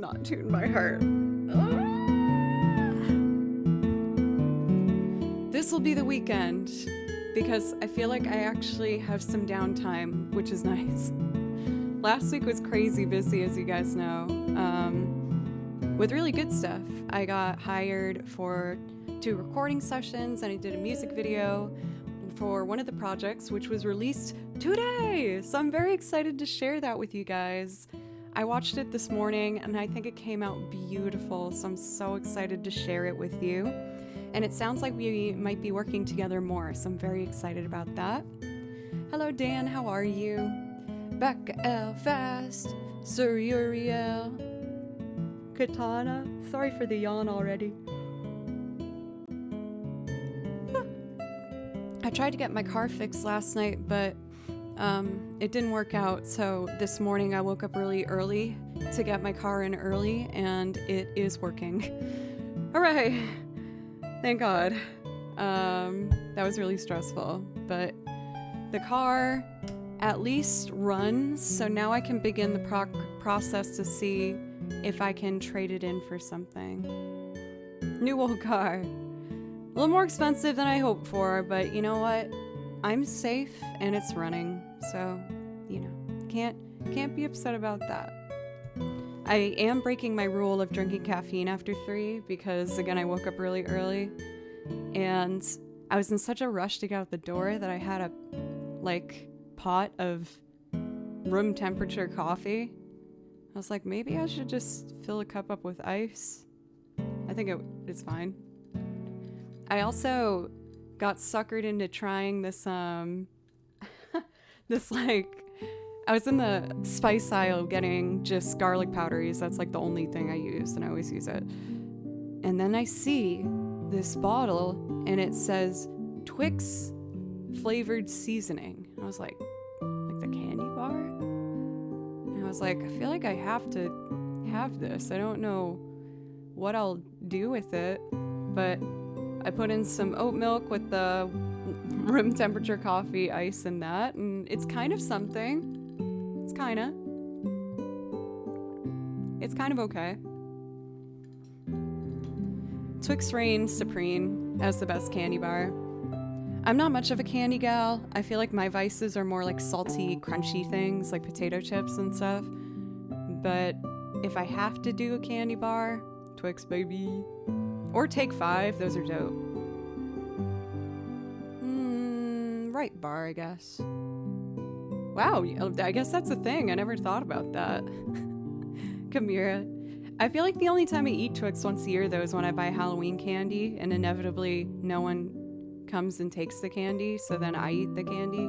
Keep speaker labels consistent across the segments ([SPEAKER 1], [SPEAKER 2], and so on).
[SPEAKER 1] not tune my heart. This will be the weekend because I feel like I actually have some downtime, which is nice. Last week was crazy busy, as you guys know, with really good stuff. I got hired for 2 recording sessions and I did a music video for one of the projects, which was released today. So I'm very excited to share that with you guys. I watched it this morning and I think it came out beautiful. So I'm so excited to share it with you. And it sounds like we might be working together more. So I'm very excited about that. Hello, Dan. How are you? Becca L. Fast. Sir Uriel. Katana. Sorry for the yawn already. I tried to get my car fixed last night, but it didn't work out. So this morning I woke up really early to get my car in early, and it is working. All right. Thank God. That was really stressful, but the car at least runs. So now I can begin the process to see if I can trade it in for something. New old car. A little more expensive than I hoped for, but you know what? I'm safe and it's running, so, you know, can't be upset about that. I am breaking my rule of drinking caffeine after 3 because, again, I woke up really early and I was in such a rush to get out the door that I had a, pot of room temperature coffee. I was like, maybe I should just fill a cup up with ice. I think it's fine. I also got suckered into trying this, I was in the spice aisle getting just garlic powderies. That's the only thing I use, and I always use it. And then I see this bottle, and it says Twix flavored seasoning. I was like the candy bar? And I was like, I feel like I have to have this. I don't know what I'll do with it, but I put in some oat milk with the room temperature coffee, ice, and that, and it's kind of something. It's kind of okay. Twix reigns supreme as the best candy bar. I'm not much of a candy gal. I feel like my vices are more like salty, crunchy things like potato chips and stuff. But if I have to do a candy bar, Twix, baby. Or Take 5, those are dope. Right bar, I guess. Wow, I guess that's a thing. I never thought about that. Kamira. I feel like the only time I eat Twix once a year, though, is when I buy Halloween candy, and inevitably no one comes and takes the candy, so then I eat the candy.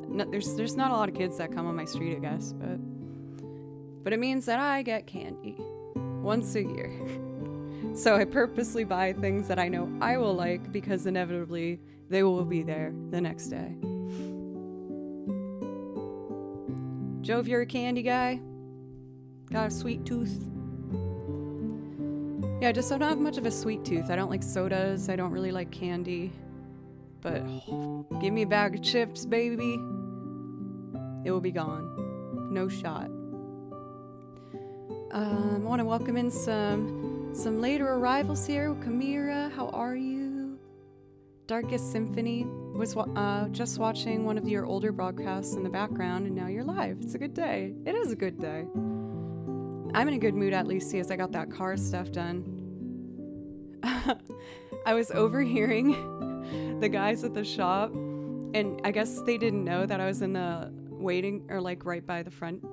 [SPEAKER 1] No, there's not a lot of kids that come on my street, I guess, but it means that I get candy once a year. So I purposely buy things that I know I will like because inevitably they will be there the next day. Jove, you're a candy guy? Got a sweet tooth? Yeah, I just don't have much of a sweet tooth. I don't like sodas. I don't really like candy. But give me a bag of chips, baby. It will be gone. No shot. I want to welcome in some later arrivals here. Kamira, how are you? Darkest Symphony was just watching one of your older broadcasts in the background, and now you're live. It's a good day. It is a good day. I'm in a good mood, at least, as I got that car stuff done. I was overhearing the guys at the shop, and I guess they didn't know that I was in the waiting, or right by the front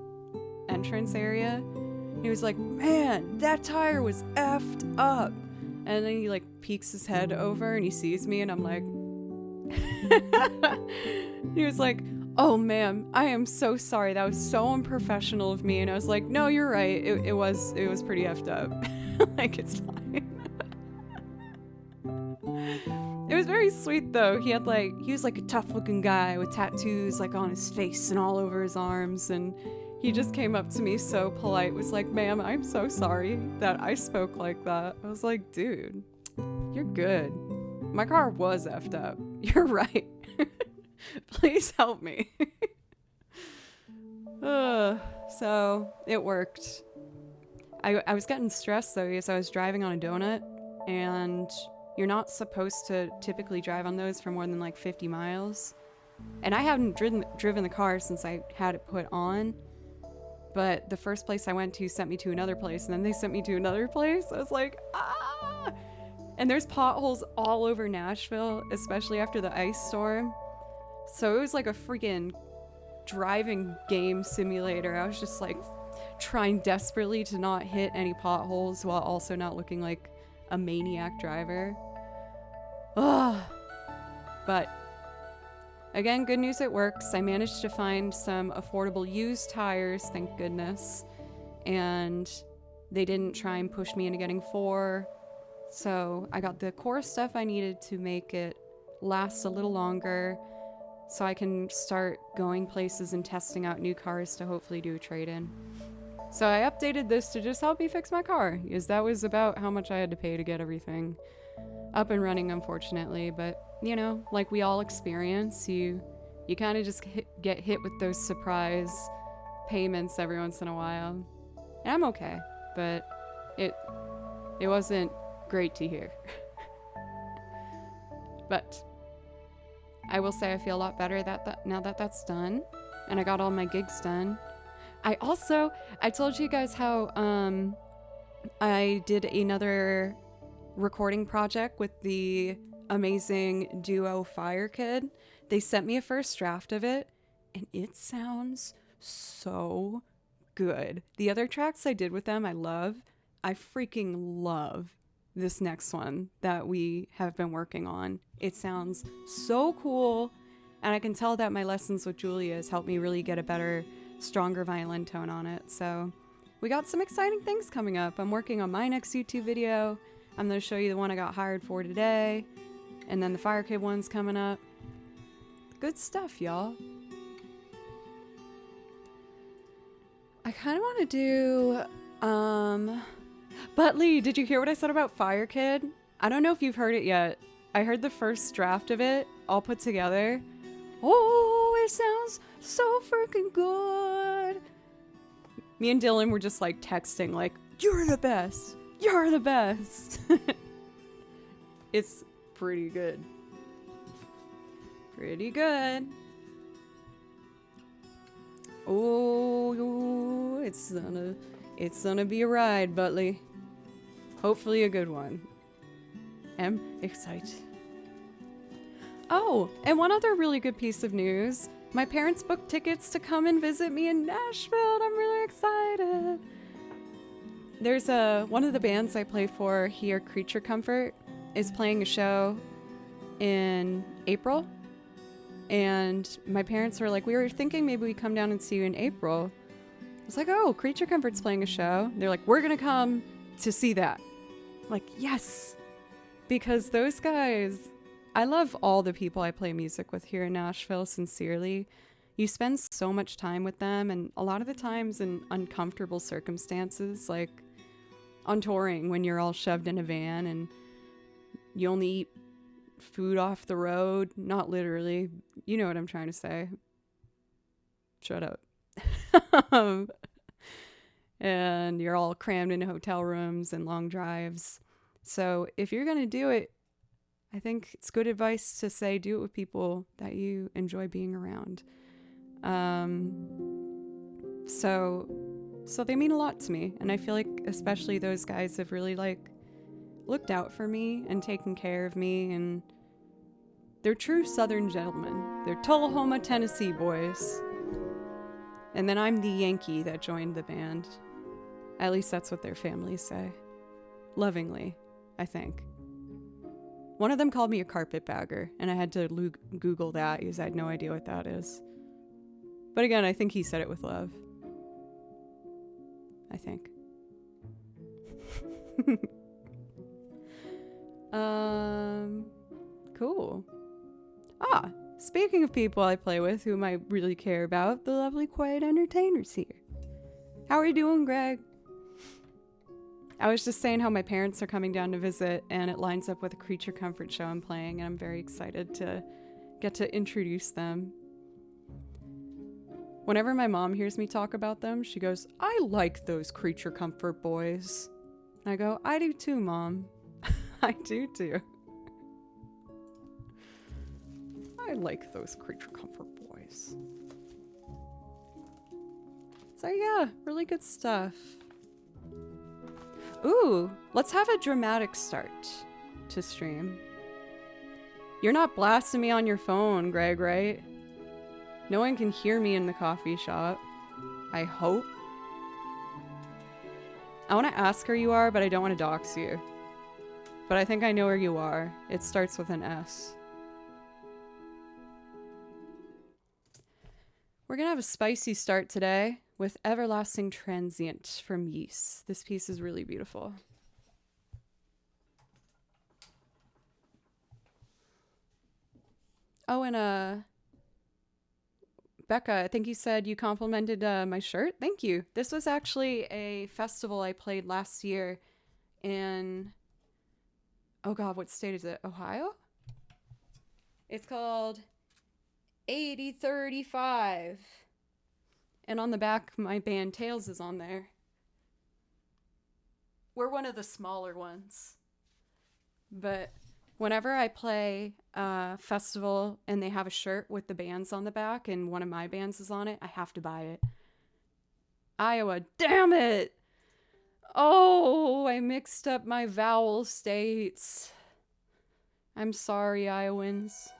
[SPEAKER 1] entrance area. He was like, man, that tire was effed up. And then he peeks his head over and he sees me and I'm like, he was like, oh ma'am, I am so sorry. That was so unprofessional of me. And I was like, no, you're right. It was pretty effed up. It's fine. It was very sweet though. He was a tough looking guy with tattoos on his face and all over his arms, and he just came up to me so polite, was like, ma'am, I'm so sorry that I spoke like that. I was like, dude, you're good. My car was effed up. You're right. Please help me. So it worked. I was getting stressed though because I was driving on a donut, and you're not supposed to typically drive on those for more than like 50 miles. And I hadn't driven the car since I had it put on. But the first place I went to sent me to another place, and then they sent me to another place. I was like, ah! And there's potholes all over Nashville, especially after the ice storm. So it was like a freaking driving game simulator. I was just like trying desperately to not hit any potholes while also not looking like a maniac driver. Ugh. But again, good news, it works. I managed to find some affordable used tires, thank goodness. And they didn't try and push me into getting 4. So I got the core stuff I needed to make it last a little longer, so I can start going places and testing out new cars to hopefully do a trade-in. So I updated this to just help me fix my car, because that was about how much I had to pay to get everything up and running, unfortunately. But, you know, like we all experience, you kind of just get hit with those surprise payments every once in a while. And I'm okay, but it wasn't great to hear. But I will say I feel a lot better now that that's done, and I got all my gigs done. I told you guys how I did another recording project with the amazing duo Fire Kid. They sent me a first draft of it, and it sounds so good. The other tracks I did with them, I love. I freaking love this next one that we have been working on. It sounds so cool, and I can tell that my lessons with Julia has helped me really get a better, stronger violin tone on it. So we got some exciting things coming up. I'm working on my next YouTube video. I'm going to show you the one I got hired for today, and then the Fire Kid one's coming up. Good stuff, y'all. I kind of want to do but Lee, did you hear what I said about Fire Kid? I don't know if you've heard it yet. I heard the first draft of it all put together. Oh, it sounds so freaking good. Me and Dylan were just like texting like, you're the best. You're the best. It's pretty good. Pretty good. Oh, it's gonna be a ride, Butley. Hopefully a good one. I'm excited. Oh, and one other really good piece of news. My parents booked tickets to come and visit me in Nashville, and I'm really excited. There's one of the bands I play for here, Creature Comfort, is playing a show in April. And my parents were like, we were thinking maybe we come down and see you in April. I was like, oh, Creature Comfort's playing a show. They're like, we're gonna come to see that. I'm like, yes. Because those guys, I love all the people I play music with here in Nashville, sincerely. You spend so much time with them, and a lot of the times in uncomfortable circumstances, like on touring when you're all shoved in a van and you only eat food off the road. Not literally. You know what I'm trying to say. Shut up. And you're all crammed into hotel rooms and long drives. So if you're going to do it, I think it's good advice to say do it with people that you enjoy being around. So they mean a lot to me, and I feel like especially those guys have really like looked out for me and taken care of me, and they're true Southern gentlemen. They're Tullahoma, Tennessee boys. And then I'm the Yankee that joined the band. At least that's what their families say. Lovingly, I think. One of them called me a carpetbagger, and I had to Google that because I had no idea what that is. But again, I think he said it with love. I think. Cool. Speaking of people I play with whom I really care about, the lovely Quiet Entertainer's here. How are you doing, Greg? I was just saying how my parents are coming down to visit, and it lines up with a Creature Comfort show I'm playing, and I'm very excited to get to introduce them. Whenever my mom hears me talk about them, she goes, I like those creature comfort boys. And I go, I do too, Mom. I do too. I like those creature comfort boys. So yeah, really good stuff. Ooh, let's have a dramatic start to stream. You're not blasting me on your phone, Greg, right? No one can hear me in the coffee shop. I hope. I want to ask where you are, but I don't want to dox you. But I think I know where you are. It starts with an S. We're gonna have a spicy start today with Everlasting Transient from Yeast. This piece is really beautiful. Oh, and Becca, I think you said you complimented my shirt. Thank you. This was actually a festival I played last year in, oh God, what state is it? Ohio? It's called 8035. And on the back, my band Tails is on there. We're one of the smaller ones. But whenever I play a festival and they have a shirt with the bands on the back and one of my bands is on it, I have to buy it. Iowa, damn it! Oh, I mixed up my vowel states. I'm sorry, Iowans.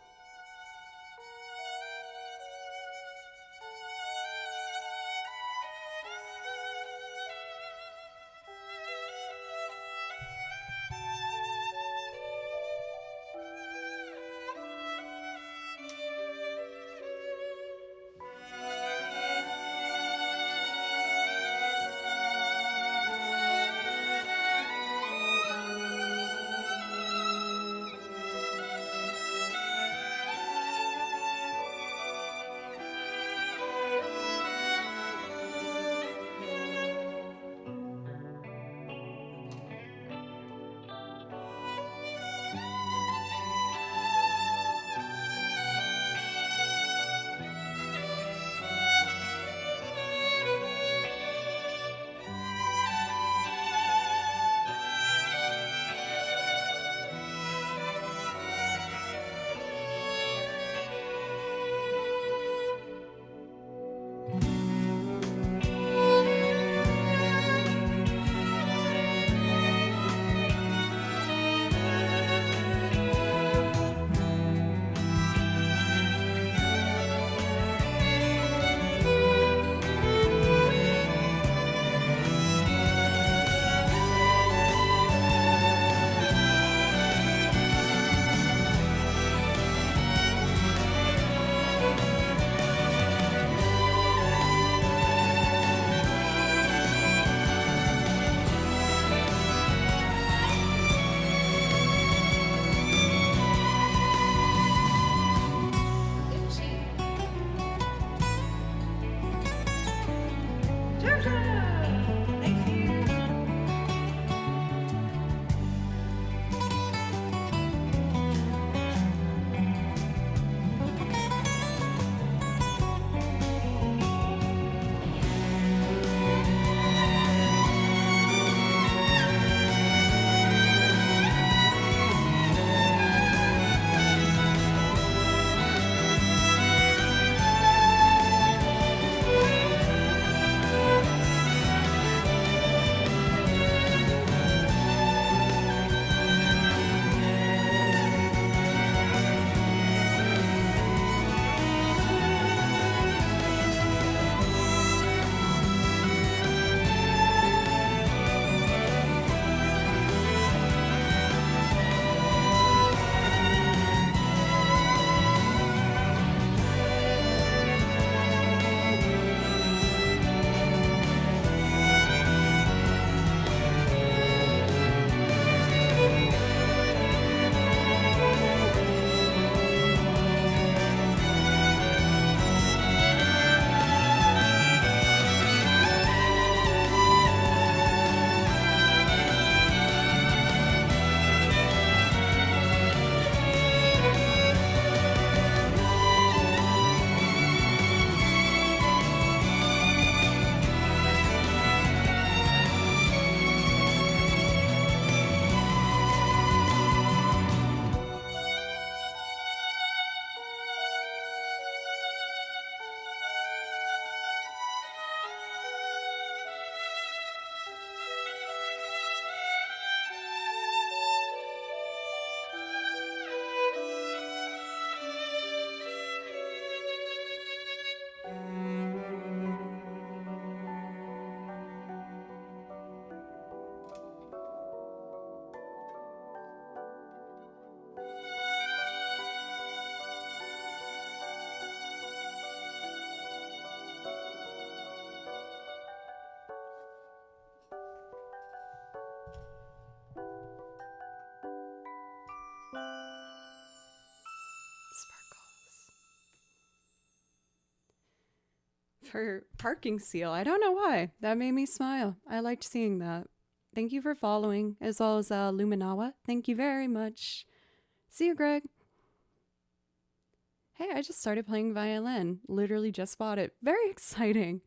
[SPEAKER 1] for parking seal. I don't know why. That made me smile. I liked seeing that. Thank you for following, as well as Luminawa. Thank you very much. See you, Greg. Hey, I just started playing violin. Literally just bought it. Very exciting.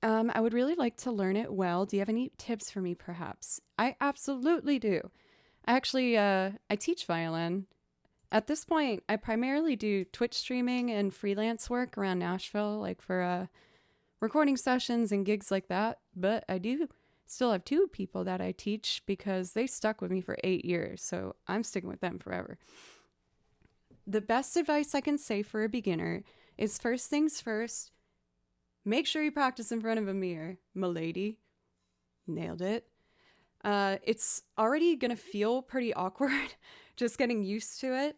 [SPEAKER 1] I would really like to learn it well. Do you have any tips for me, perhaps? I absolutely do. I teach violin. At this point, I primarily do Twitch streaming and freelance work around Nashville, like for recording sessions and gigs like that. But I do still have 2 people that I teach because they stuck with me for 8 years. So I'm sticking with them forever. The best advice I can say for a beginner is first things first, make sure you practice in front of a mirror, milady. Nailed it. It's already going to feel pretty awkward just getting used to it.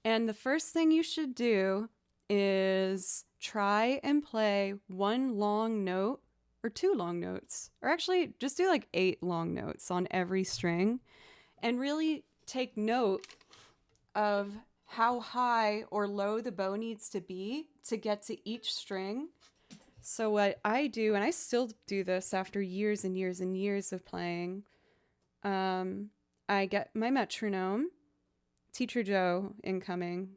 [SPEAKER 1] And the first thing you should do is try and play 1 long note or 2 long notes, or actually just do like 8 long notes on every string and really take note of how high or low the bow needs to be to get to each string. So what I do, and I still do this after years and years and years of playing, I get my metronome, Teacher Joe incoming.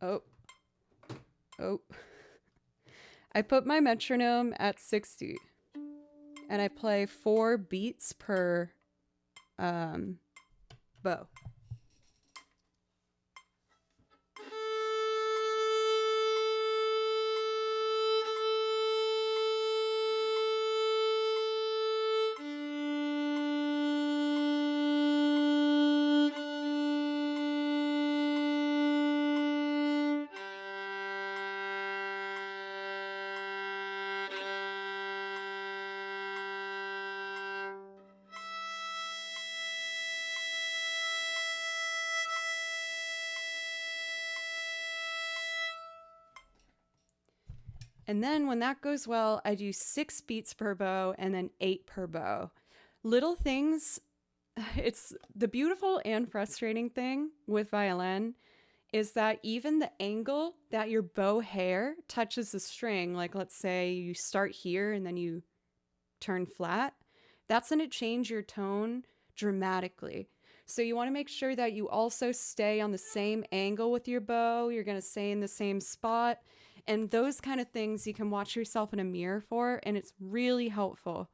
[SPEAKER 1] Oh. I put my metronome at 60 and I play 4 beats per bow. And then when that goes well, I do 6 beats per bow and then 8 per bow. Little things, it's the beautiful and frustrating thing with violin is that even the angle that your bow hair touches the string, like let's say you start here and then you turn flat, that's going to change your tone dramatically. So you want to make sure that you also stay on the same angle with your bow. You're going to stay in the same spot. And those kind of things you can watch yourself in a mirror for, and it's really helpful.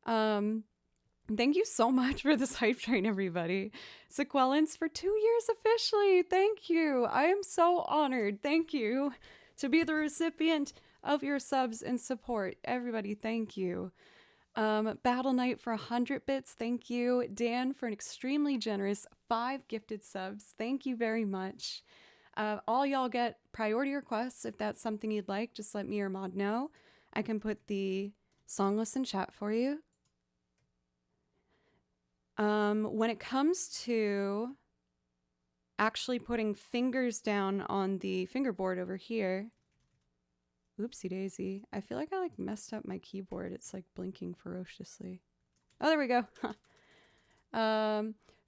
[SPEAKER 1] Thank you so much for this hype train, everybody. Sequelins for 2 years officially. Thank you. I am so honored. Thank you to be the recipient of your subs and support. Everybody, thank you. Battle Knight for 100 bits. Thank you. Dan for an extremely generous 5 gifted subs. Thank you very much. All y'all get priority requests. If that's something you'd like, just let me or Mod know. I can put the song list in chat for you. When it comes to actually putting fingers down on the fingerboard over here, oopsie daisy, I feel like I messed up my keyboard. It's blinking ferociously. Oh, there we go.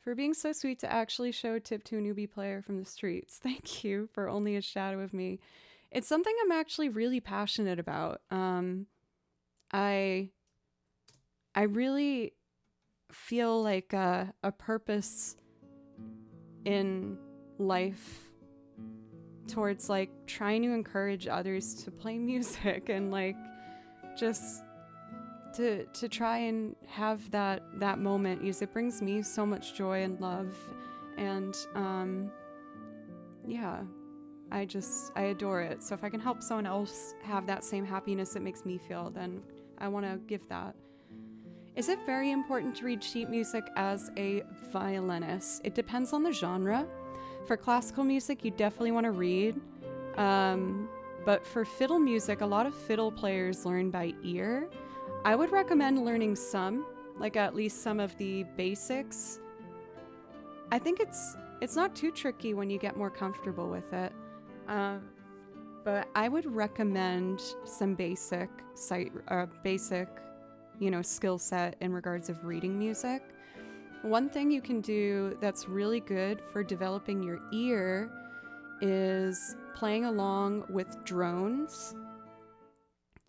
[SPEAKER 1] For being so sweet to actually show a tip to a newbie player from the streets. Thank you for only a shadow of me. It's something I'm actually really passionate about. I really feel like a purpose in life towards trying to encourage others to play music and just to try and have that moment, because it brings me so much joy and love, and yeah, I adore it. So if I can help someone else have that same happiness it makes me feel, then I want to give that. Is it very important to read sheet music as a violinist? It depends on the genre. For classical music, you definitely want to read. But for fiddle music, a lot of fiddle players learn by ear. I would recommend learning some, at least some of the basics. I think it's not too tricky when you get more comfortable with it. But I would recommend some basic skill set in regards of reading music. One thing you can do that's really good for developing your ear is playing along with drones.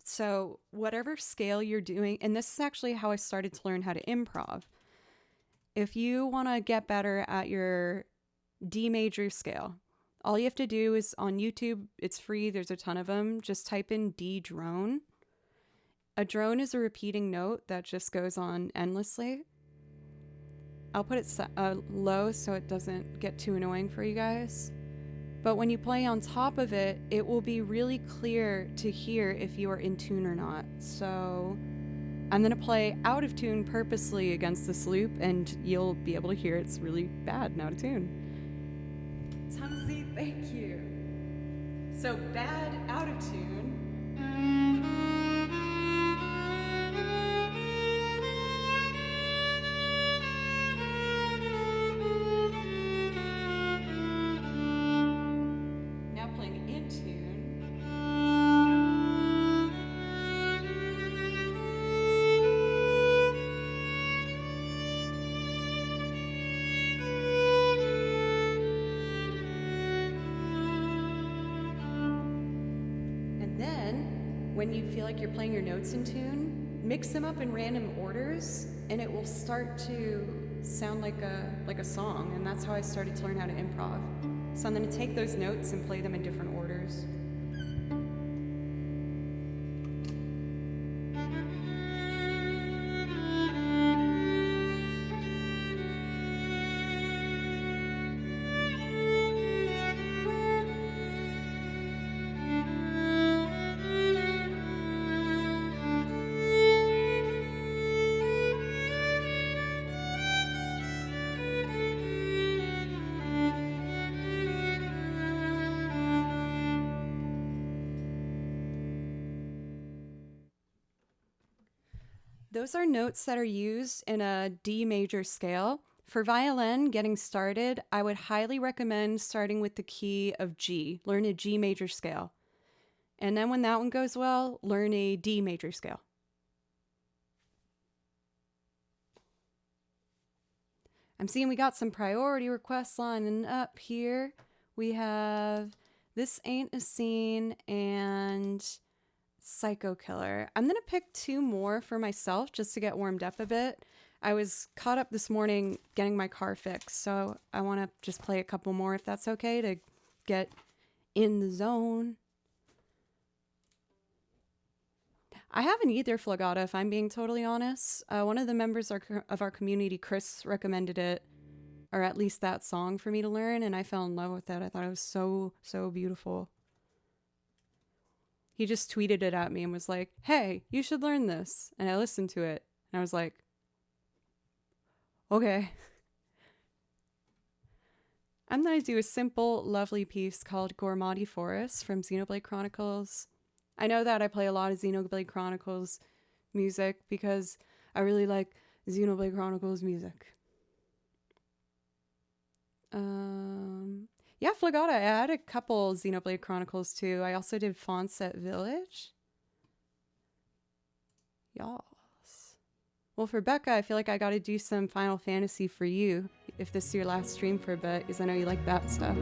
[SPEAKER 1] So, whatever scale you're doing, and this is actually how I started to learn how to improv. If you want to get better at your D major scale, all you have to do is on YouTube, it's free, there's a ton of them. Just type in D drone. A drone is a repeating note that just goes on endlessly. I'll put it low so it doesn't get too annoying for you guys. But when you play on top of it, it will be really clear to hear if you are in tune or not. So I'm going to play out of tune purposely against this loop, and you'll be able to hear it's really bad and out of tune. Tumsy, thank you. So bad, out of tune. When you feel like you're playing your notes in tune, mix them up in random orders, and it will start to sound like a song. And that's how I started to learn how to improv. So I'm going to take those notes and play them in different orders. Those are notes that are used in a D major scale. For violin, getting started, I would highly recommend starting with the key of G. Learn a G major scale. And then when that one goes well, learn a D major scale. I'm seeing we got some priority requests lining up here. We have This Ain't a Scene and Psycho Killer. I'm going to pick two more for myself just to get warmed up a bit. I was caught up this morning getting my car fixed, so I want to just play a couple more if that's okay to get in the zone. I haven't either, Flagata, if I'm being totally honest. One of the members of our community, Chris, recommended it, or at least that song for me to learn, and I fell in love with it. I thought it was so, so beautiful. He just tweeted it at me and was like, hey, you should learn this. And I listened to it, and I was like, okay. I'm going to do a simple, lovely piece called Gormati Forest from Xenoblade Chronicles. I know that I play a lot of Xenoblade Chronicles music because I really like Xenoblade Chronicles music. Yeah, Flagata, I had a couple Xenoblade Chronicles too. I also did Fonset Village. Yas. Well, for Becca, I feel like I got to do some Final Fantasy for you if this is your last stream for a bit, because I know you like that stuff.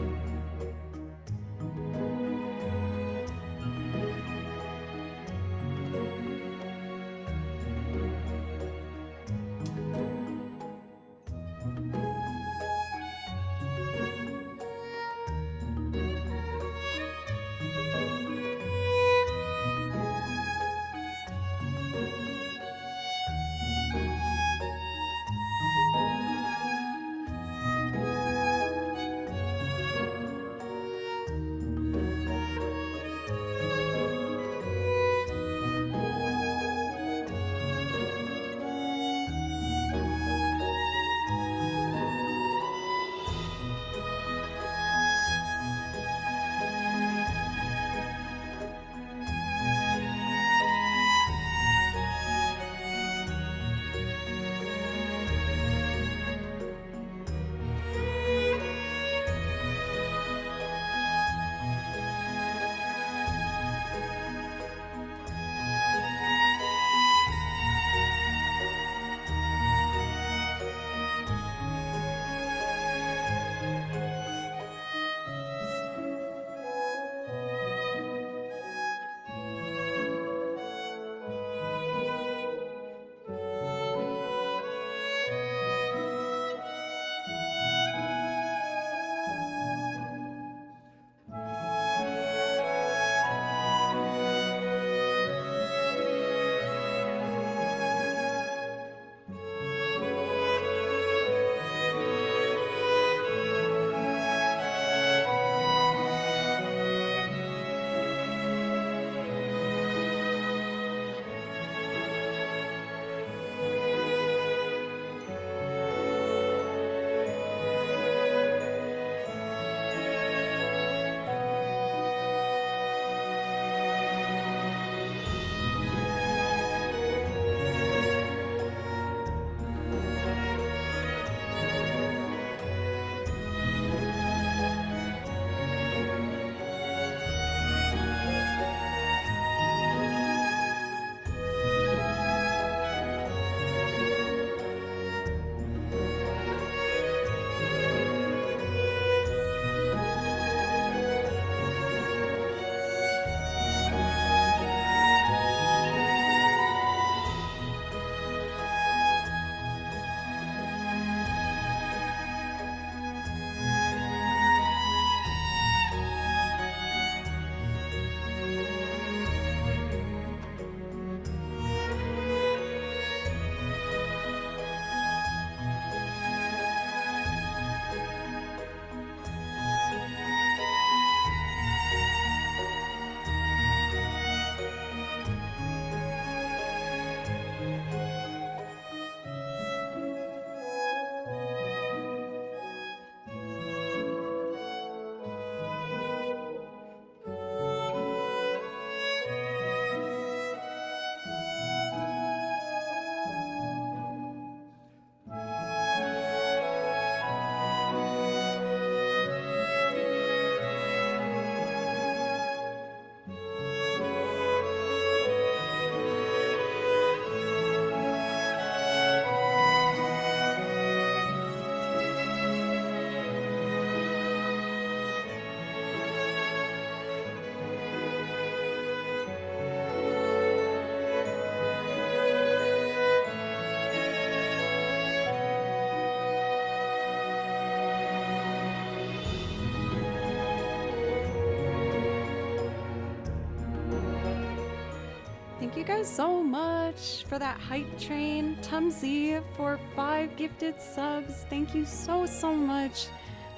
[SPEAKER 1] you guys so much for that hype train. Tumsy for 5 gifted subs. Thank you so much.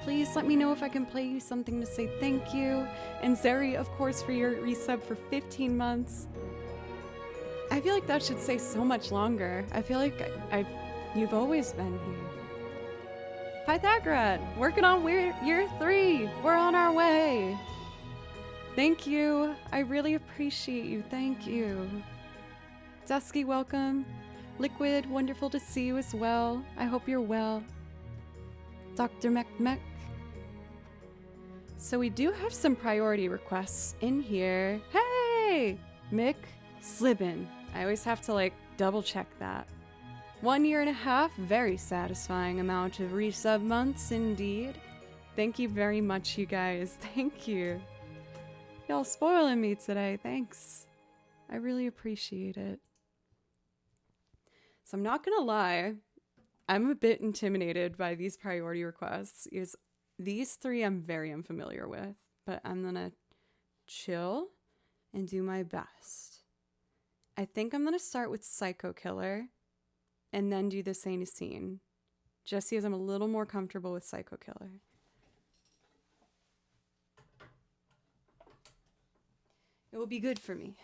[SPEAKER 1] Please let me know if I can play you something to say thank you. And Zeri, of course, for your resub for 15 months. I feel like that should say so much longer. I feel like you've always been here. Pythagoras, working on year 3. We're on our way. Thank you. I really appreciate you. Thank you. Dusky, welcome. Liquid, wonderful to see you as well. I hope you're well. Dr. Mech. So we do have some priority requests in here. Hey! Mick Slibbin. I always have to double check that. 1.5 years, very satisfying amount of resub months indeed. Thank you very much, you guys. Thank you. Y'all spoiling me today. Thanks. I really appreciate it. So I'm not gonna lie, I'm a bit intimidated by these priority requests. These 3 I'm very unfamiliar with, but I'm gonna chill and do my best. I think I'm gonna start with Psycho Killer and then do the Saint Scene, just because I'm a little more comfortable with Psycho Killer. It will be good for me.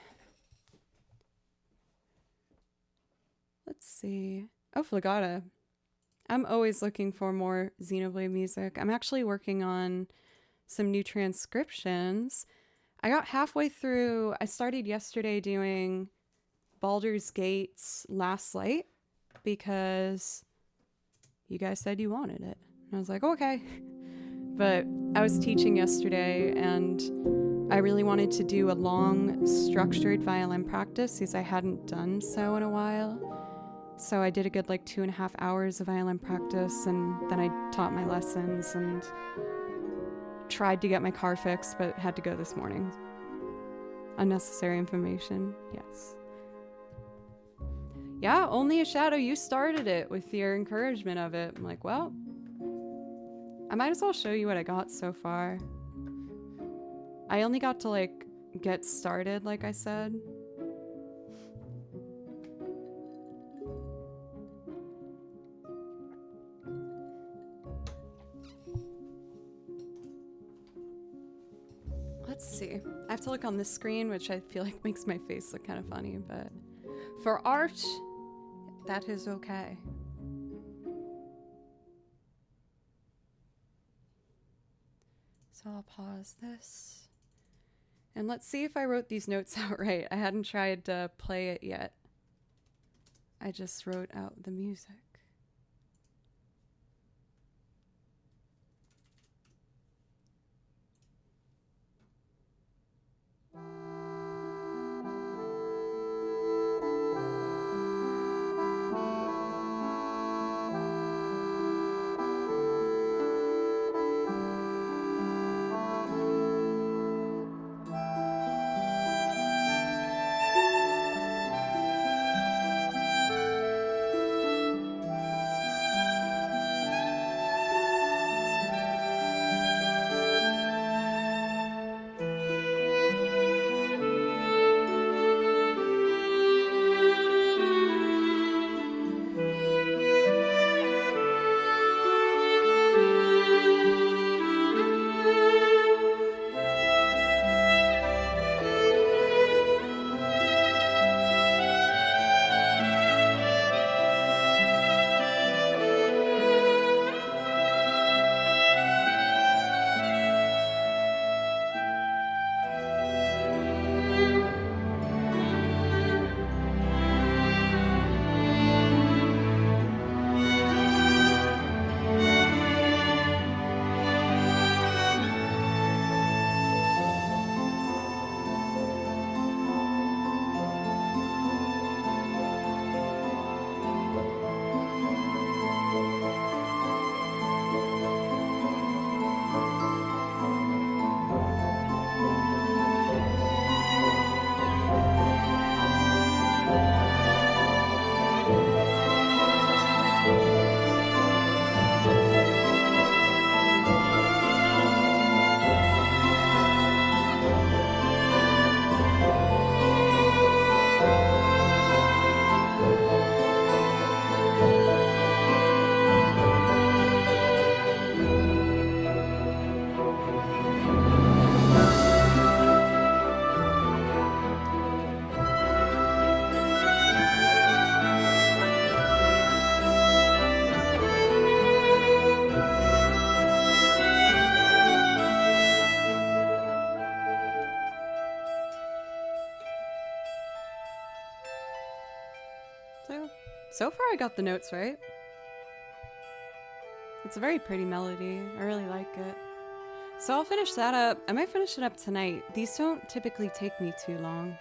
[SPEAKER 1] Let's see. Oh, Flagata. I'm always looking for more Xenoblade music. I'm actually working on some new transcriptions. I got halfway through. I started yesterday doing Baldur's Gate's Last Light because you guys said you wanted it. And I was like, okay. But I was teaching yesterday and I really wanted to do a long, structured violin practice because I hadn't done so in a while. So I did a good 2.5 hours of violin practice, and then I taught my lessons and tried to get my car fixed, but had to go this morning. Unnecessary information, yes. Yeah, only a shadow. You started it with your encouragement of it. I'm like, well, I might as well show you what I got so far. I only got to get started, like I said. Let's see. I have to look on this screen, which I feel like makes my face look kind of funny, but for art, that is okay. So I'll pause this. And let's see if I wrote these notes out right. I hadn't tried to play it yet. I just wrote out the music. So far I got the notes right. It's a very pretty melody. I really like it. So I'll finish that up. I might finish it up tonight. These don't typically take me too long.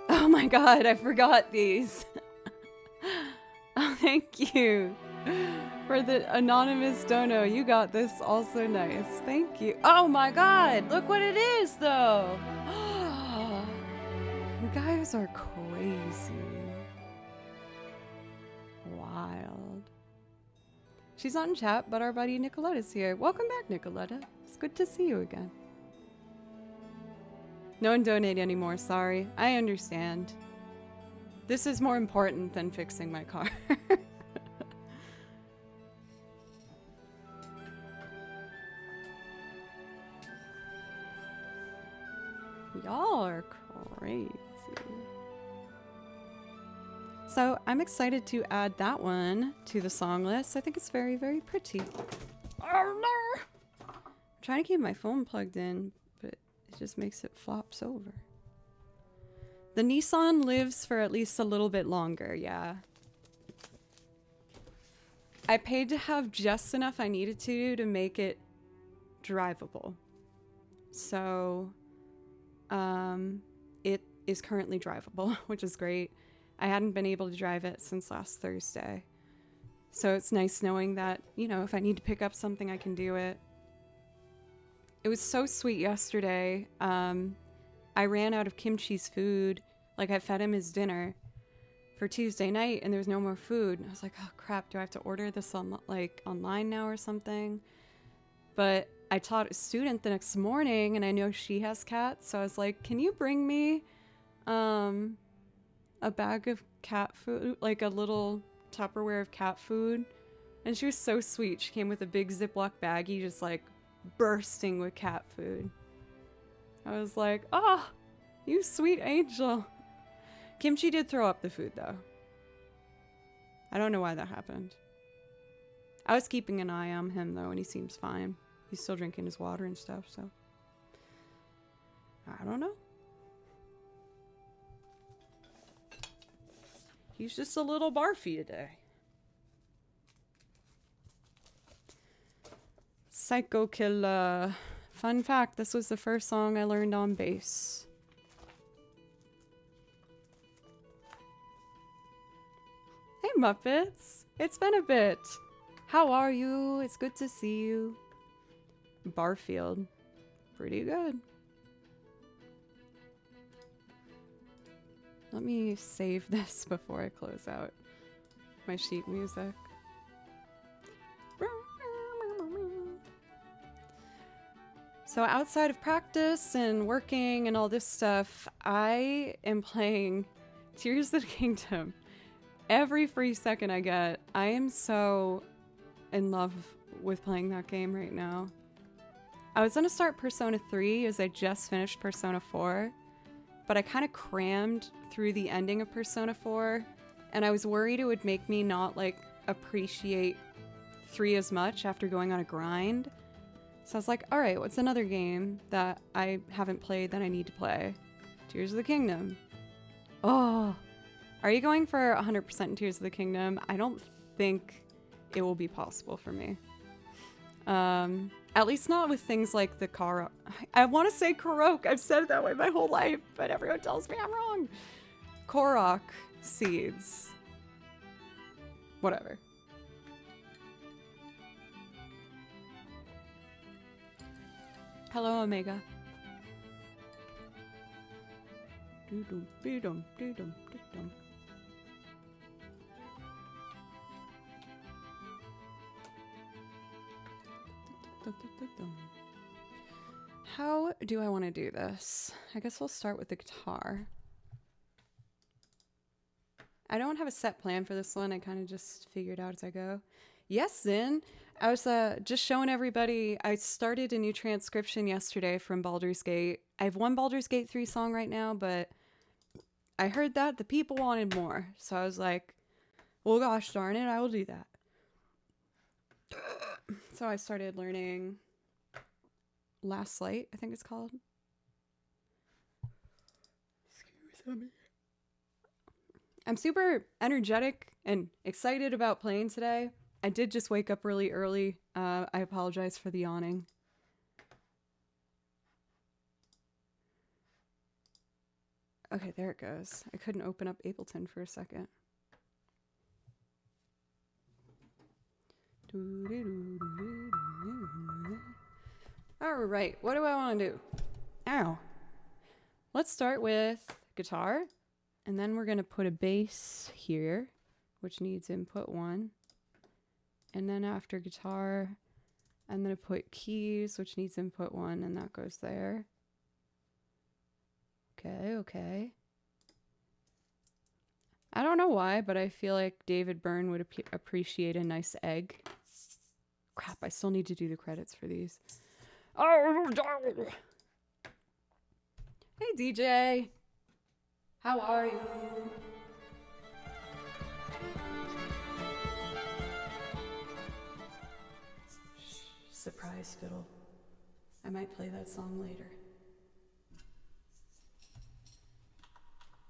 [SPEAKER 1] Oh my god, I forgot these. Oh, thank you for the anonymous dono. You got this also nice. Thank you. Oh my god, look what it is though. You guys are crazy. Wild. She's not in chat, but our buddy Nicoletta's here. Welcome back, Nicoletta. It's good to see you again. No one donate anymore, sorry. I understand. This is more important than fixing my car. Y'all are crazy. So I'm excited to add that one to the song list. I think it's very, very pretty. Oh no! I'm trying to keep my phone plugged in, but it just makes it flops over. The Nissan lives for at least a little bit longer, yeah. I paid to have just enough I needed to make it drivable. So, it is currently drivable, which is great. I hadn't been able to drive it since last Thursday. So it's nice knowing that, you know, if I need to pick up something, I can do it. It was so sweet yesterday. I ran out of kimchi's food. Like, I fed him his dinner for Tuesday night, and there was no more food. And I was like, oh crap, do I have to order this on online now or something? But I taught a student the next morning, and I know she has cats, so I was like, can you bring me a bag of cat food, like a little Tupperware of cat food? And she was so sweet. She came with a big Ziploc baggie, just like bursting with cat food. I was like, oh, you sweet angel. Kimchi did throw up the food though. I don't know why that happened. I was keeping an eye on him though, and he seems fine. He's still drinking his water and stuff, so I don't know. He's just a little barfy today. Psycho Killer. Fun fact, this was the first song I learned on bass. Hey Muppets! It's been a bit. How are you? It's good to see you. Barfield. Pretty good. Let me save this before I close out my sheet music. So outside of practice and working and all this stuff, I am playing Tears of the Kingdom. Every free second I get, I am so in love with playing that game right now. I was gonna start Persona 3 as I just finished Persona 4, but I kind of crammed through the ending of Persona 4, and I was worried it would make me not like appreciate 3 as much after going on a grind. So I was like, alright, what's another game that I haven't played that I need to play? Tears of the Kingdom. Oh, are you going for 100% in Tears of the Kingdom? I don't think it will be possible for me. At least not with things like the Korok. I want to say Korok. I've said it that way my whole life, but everyone tells me I'm wrong. Korok seeds. Whatever. Hello, Omega. How do I want to do this? I guess we'll start with the guitar. I don't have a set plan for this one. I kind of just figure it out as I go. Yes, Zin. I was just showing everybody, I started a new transcription yesterday from Baldur's Gate. I have one Baldur's Gate 3 song right now, but I heard that the people wanted more. So I was like, well, gosh darn it, I will do that. So I started learning Last Light, I think it's called. Excuse me. I'm super energetic and excited about playing today. I did just wake up really early. I apologize for the yawning. Okay, there it goes. I couldn't open up Ableton for a second. All right, what do I want to do? Ow. Let's start with guitar, and then we're going to put a bass here, which needs input 1. And then after guitar, I'm going to put keys, which needs input 1, and that goes there. Okay. I don't know why, but I feel like David Byrne would appreciate a nice egg. Crap, I still need to do the credits for these. Oh, hey, DJ. How are you? Surprise fiddle. I might play that song later.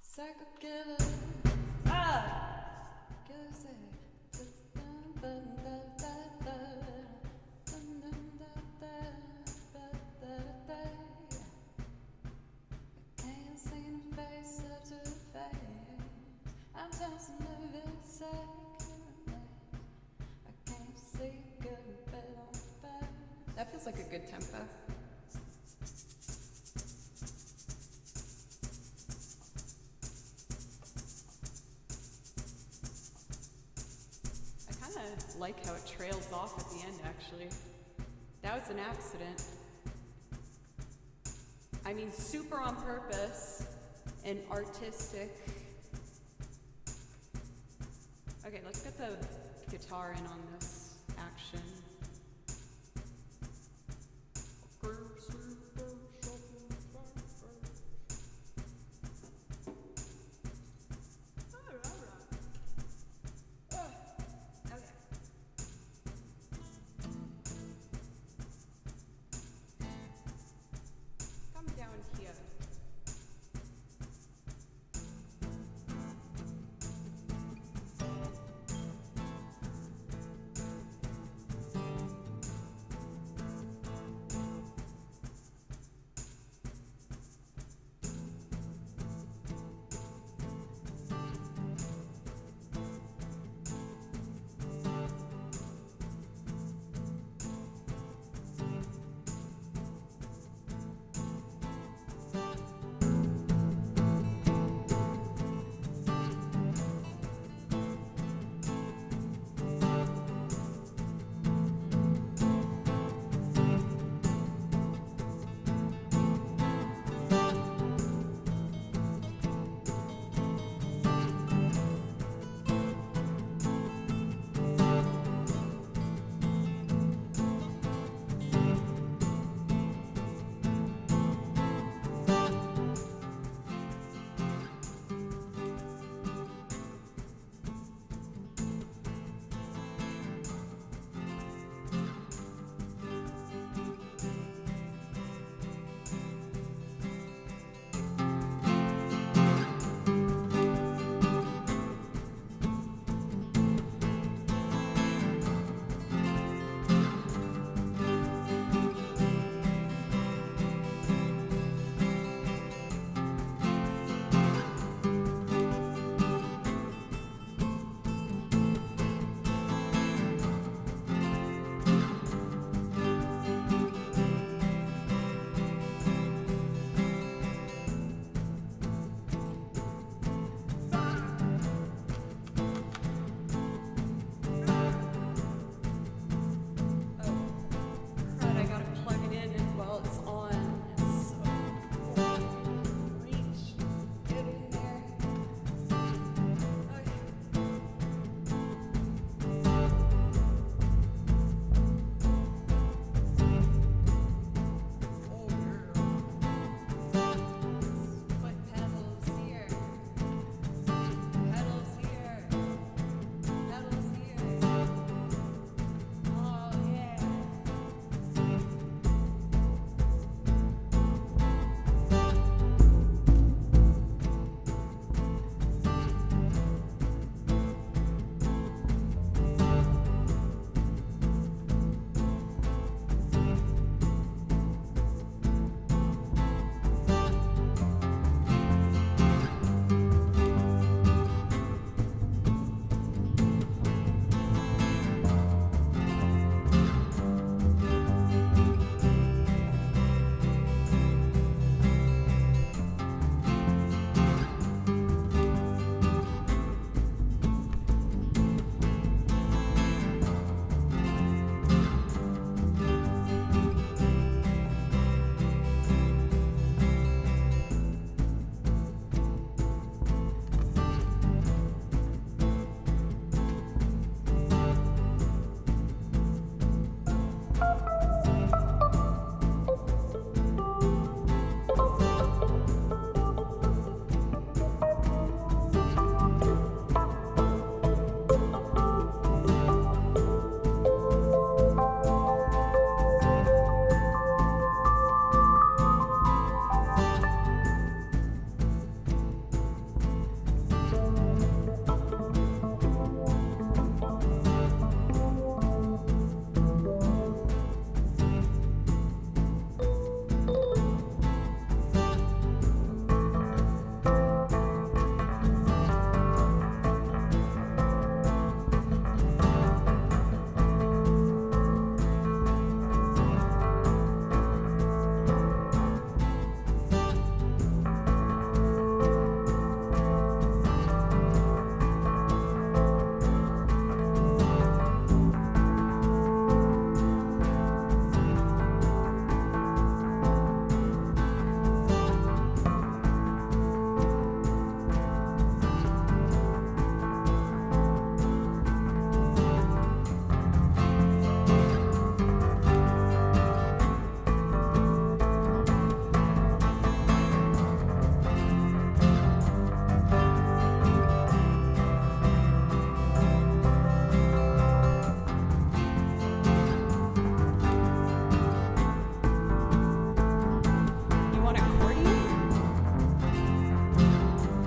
[SPEAKER 1] Psycho killer. That feels like a good tempo. I kind of like how it trails off at the end, actually. That was an accident. I mean, super on purpose and artistic. Okay, let's get the guitar in on this action.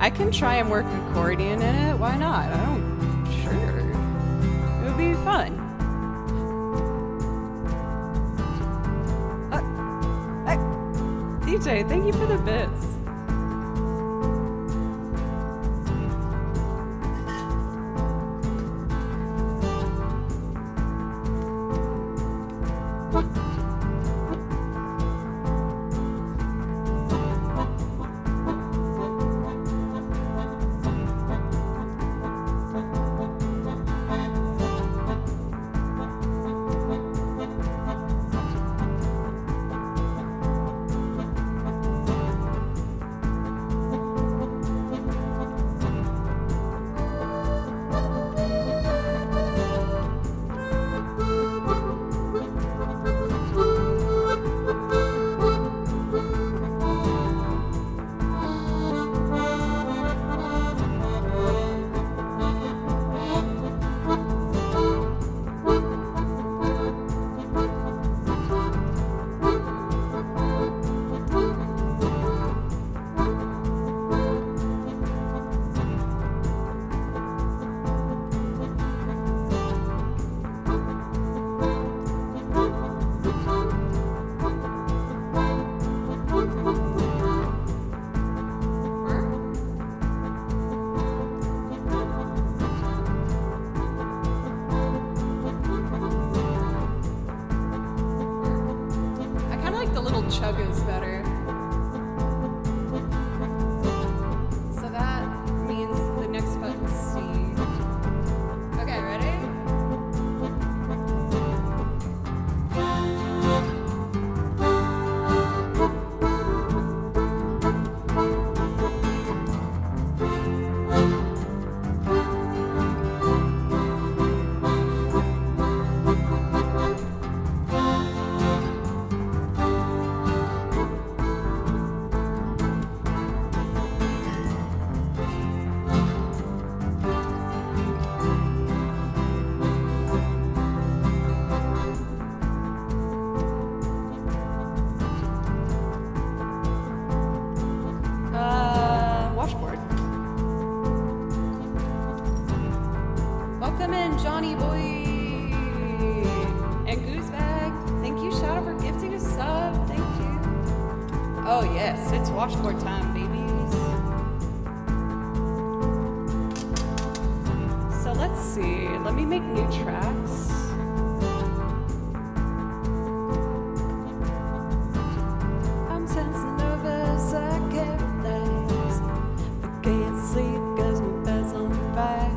[SPEAKER 1] I can try and work accordion in it. Why not? Sure. It would be fun. Hey, DJ, thank you for the bits. Chuggas better. So that means the next button's C. Okay, ready? Welcome in, Johnny boy and Goosebag. Thank you, Shadow, for gifting a sub. Thank you. Oh yes, it's washboard time, babies. So let's see. Let me make new tracks. I'm tense and nervous. I can't relax. I can't sleep 'cause my bed's on fire.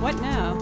[SPEAKER 1] What now?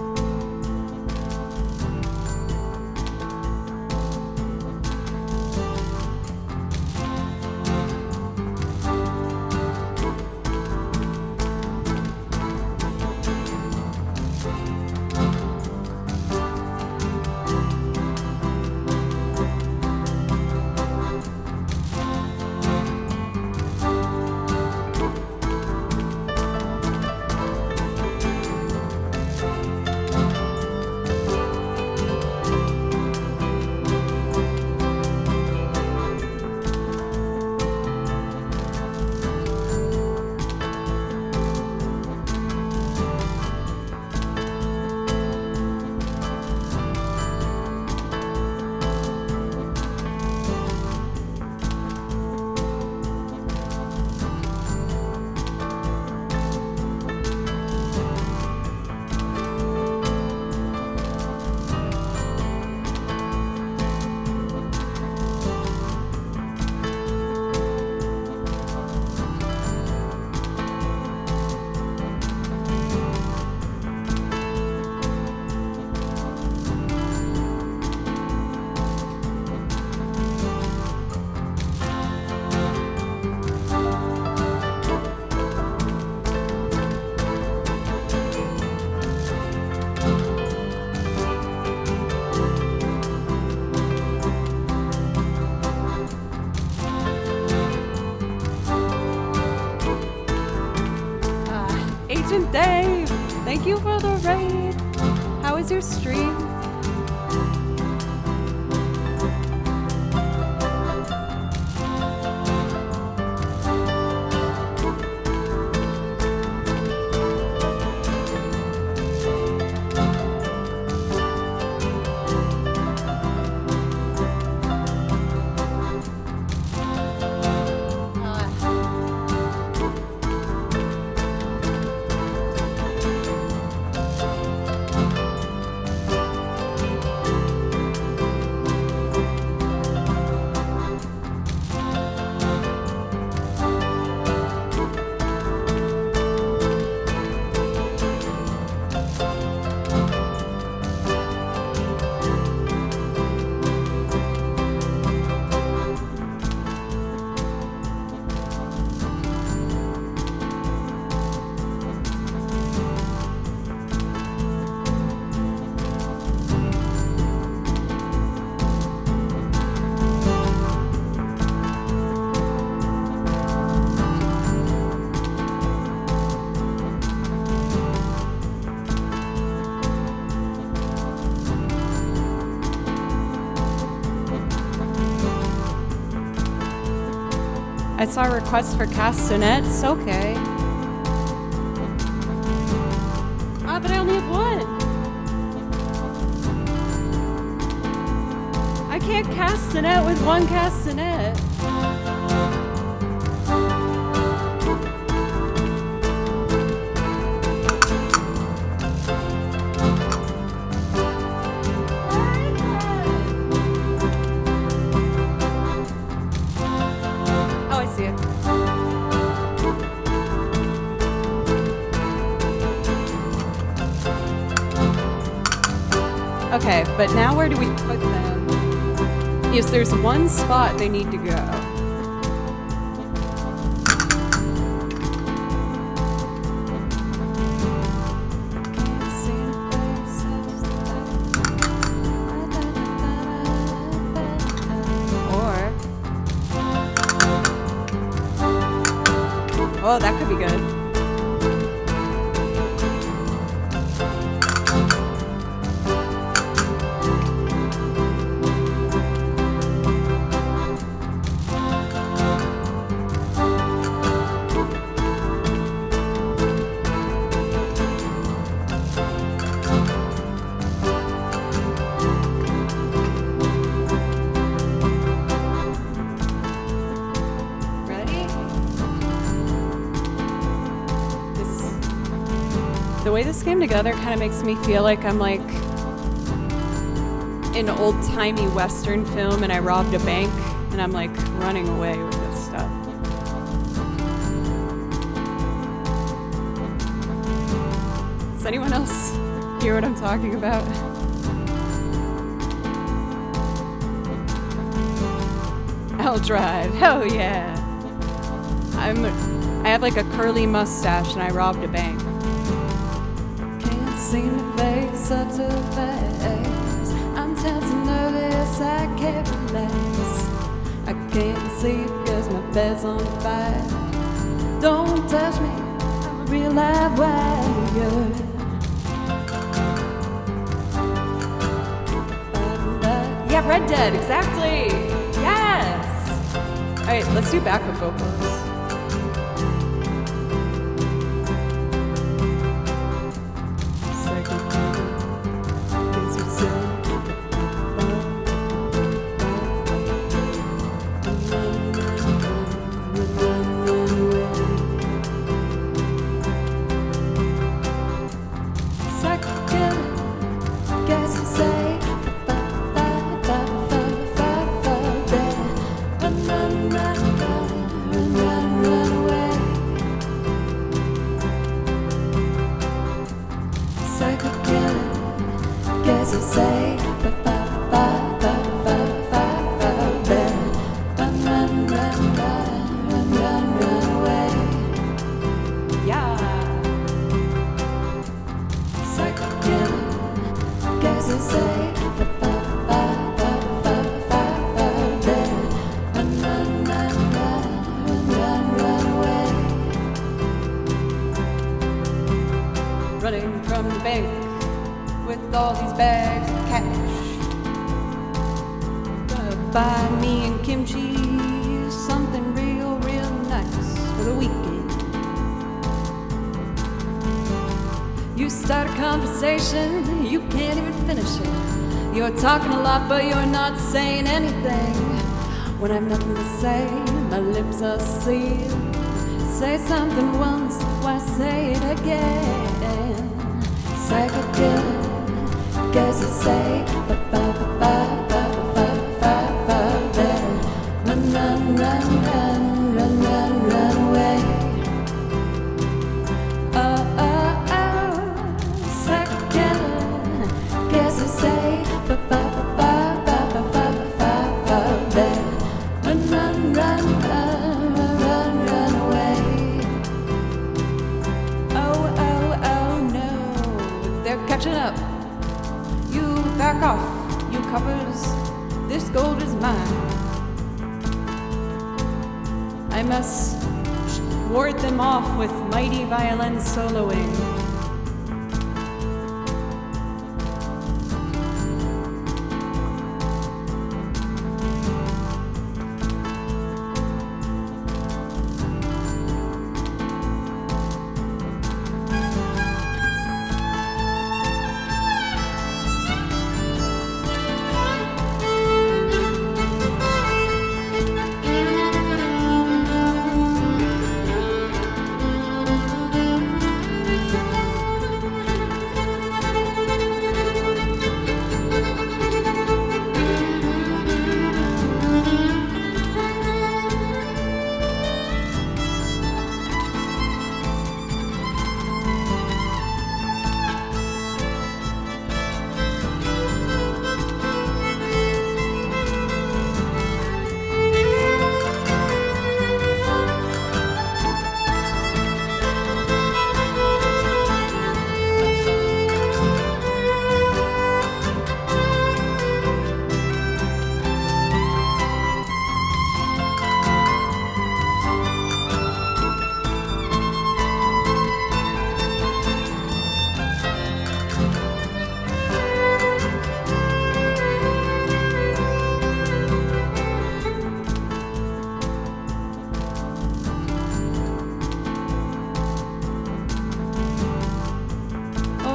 [SPEAKER 1] Agent Dave, thank you for the raid. How is your stream? I saw a request for castanets. Okay. Ah, but I only have one. I can't castanet with one castanet. Okay, but now where do we put them? Yes, there's one spot they need to go. Or... oh, that could be good. The way this came together kind of makes me feel like I'm like an old-timey Western film and I robbed a bank and I'm like running away with this stuff. Does anyone else Hear what I'm talking about? I'll drive. Hell yeah. I have like a curly mustache and I robbed a bank. Can't seem to face up to the face. I'm tense and nervous, I can't relax. I can't sleep cause my bed's on fire. Don't touch me, I'm a real live wire. Yeah, Red Dead, exactly. Yes. All right, let's do backup vocals. Running from the bank with all these bags of cash. Gonna buy me and kimchi something real, real nice for the weekend. You start a conversation, you can't even finish it. You're talking a lot, but you're not saying anything. When I have nothing to say, my lips are sealed. Say something once, why say it again? Psycho killer, guess you say ba ba ba ba ba ba ba ba ba. Run, run, run, run, run, run, run away. Oh, oh, oh, psycho killer, guess you say ba ba ba ba ba ba ba ba ba ba. Run, run, run, run, run, run away. Oh, oh, oh no, they're catching up. You back off, you coppers, this gold is mine. I must ward them off with mighty violin soloing.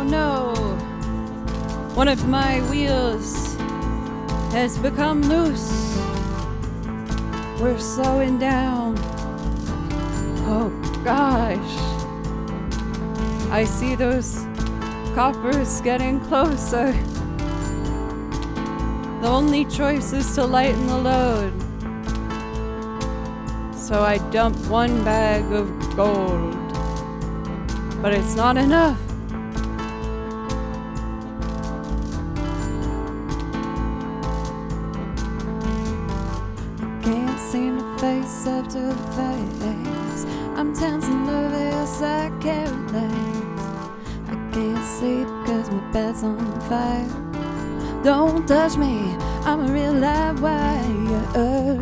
[SPEAKER 1] No, one of my wheels has become loose. We're slowing down. Oh gosh, I see those coppers getting closer. The only choice is to lighten the load. So I dump one bag of gold, but it's not enough. myself to the face. I'm tense and nervous, I can't relax. I can't sleep cause my bed's on fire. Don't touch me, I'm a real live wire.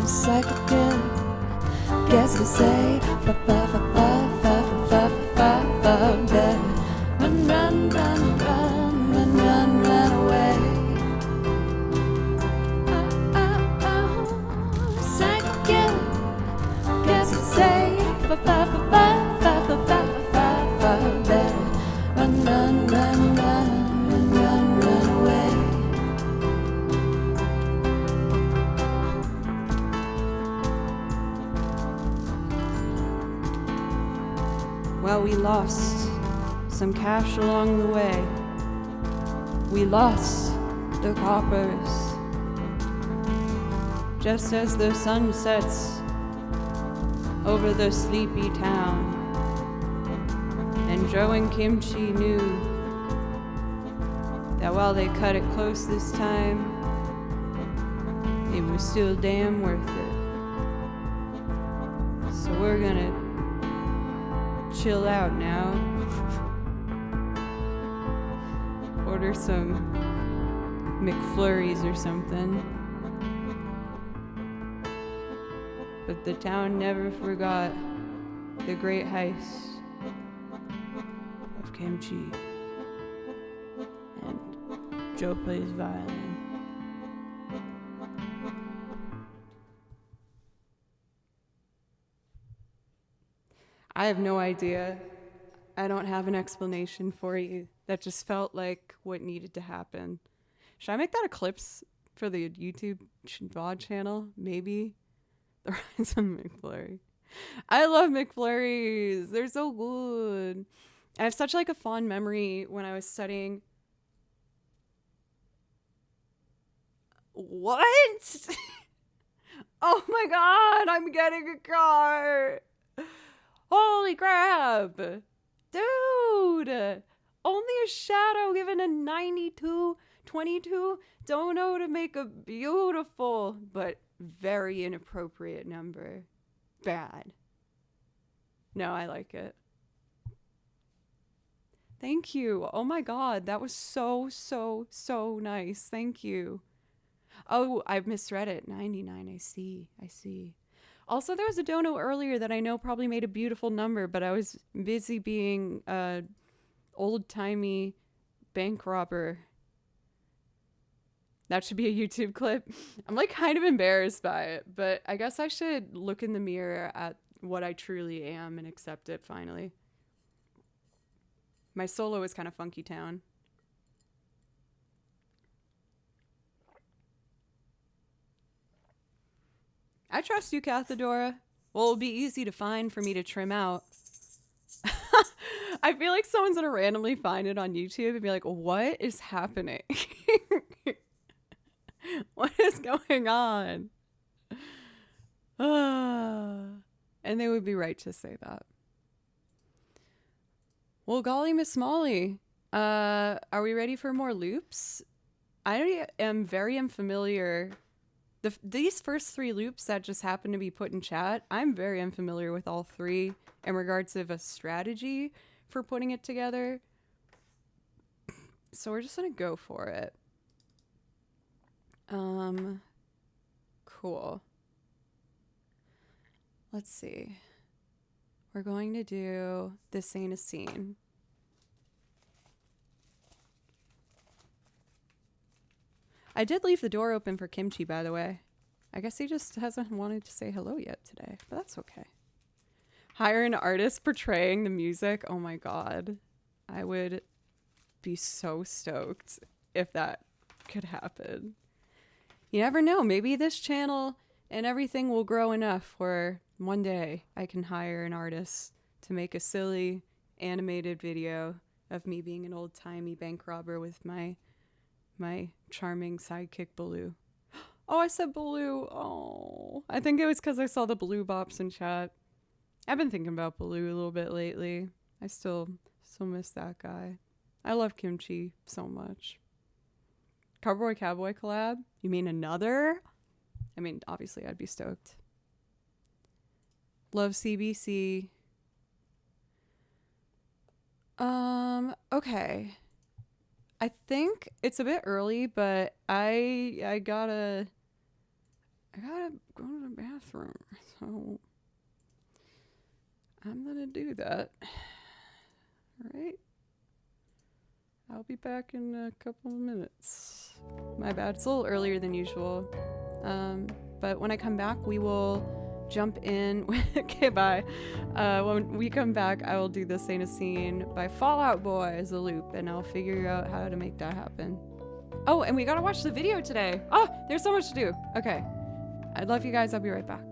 [SPEAKER 1] Psycho killer, guess you say. Fa fa fa fa fa fa fa fa fa. Run, run, run, run, run, run, run away. Psycho killer, guess you say. Fa fa fa fa fa fa fa fa fa. Run, run, run, run, run, run, run away. Well, we lost some cash along the way. We lost the coppers. Just as the sun sets over the sleepy town. And Joe and Kimchi knew that while they cut it close this time, it was still damn worth it. So we're gonna chill out now. Order some McFlurries or something. But the town never forgot the great heist of Kimchi. And Joe plays violin. I have no idea. I don't have an explanation for you. That just felt like what needed to happen. Should I make that a clips for the YouTube VOD channel? Maybe. The Rise of McFlurry. I love McFlurries. They're so good. I have such like a fond memory when I was studying. What? Oh my god, I'm getting a car. Holy crap. Dude. Only a shadow given a 92/22. Don't know to make a beautiful but very inappropriate number. Bad. No, I like it. Thank you. Oh my god, that was so nice. Thank you. Oh, I misread it. 99. I see. Also, there was a dono earlier that I know probably made a beautiful number, but I was busy being a old-timey bank robber. That should be a YouTube clip. I'm like kind of embarrassed by it, but I guess I should look in the mirror at what I truly am and accept it finally. My solo is kind of funky town. I trust you, Cathedora. Well, it'll be easy to find for me to trim out. I feel like someone's gonna randomly find it on YouTube and be like, what is happening? What is going on? And they would be right to say that. Well, golly, Miss Molly, are we ready for more loops? I am very unfamiliar. These first 3 loops that just happen to be put in chat, I'm very unfamiliar with all 3 in regards of a strategy for putting it together. So we're just gonna go for it. Cool. Let's see. We're going to do This Ain't a Scene. I did leave the door open for Kimchi, by the way. I guess he just hasn't wanted to say hello yet today, but that's okay. Hire an artist portraying the music. Oh my god. I would be so stoked if that could happen. You never know. Maybe this channel and everything will grow enough where one day I can hire an artist to make a silly animated video of me being an old-timey bank robber with my charming sidekick Baloo. Oh, I said Baloo. Oh, I think it was because I saw the Baloo bops in chat. I've been thinking about Baloo a little bit lately. I still miss that guy. I love Kimchi so much. Cowboy collab? You mean another? I mean, obviously I'd be stoked. Love CBC. Okay. I think it's a bit early, but I gotta go to the bathroom. So I'm gonna do that. All right. I'll be back in a couple of minutes. My bad. It's a little earlier than usual. But when I come back, we will jump in. Okay, bye. When we come back, I will do the Saint Scene by Fall Out Boy as a loop, and I'll figure out how to make that happen. Oh, and we gotta watch the video today. Oh, there's so much to do. Okay. I love you guys. I'll be right back.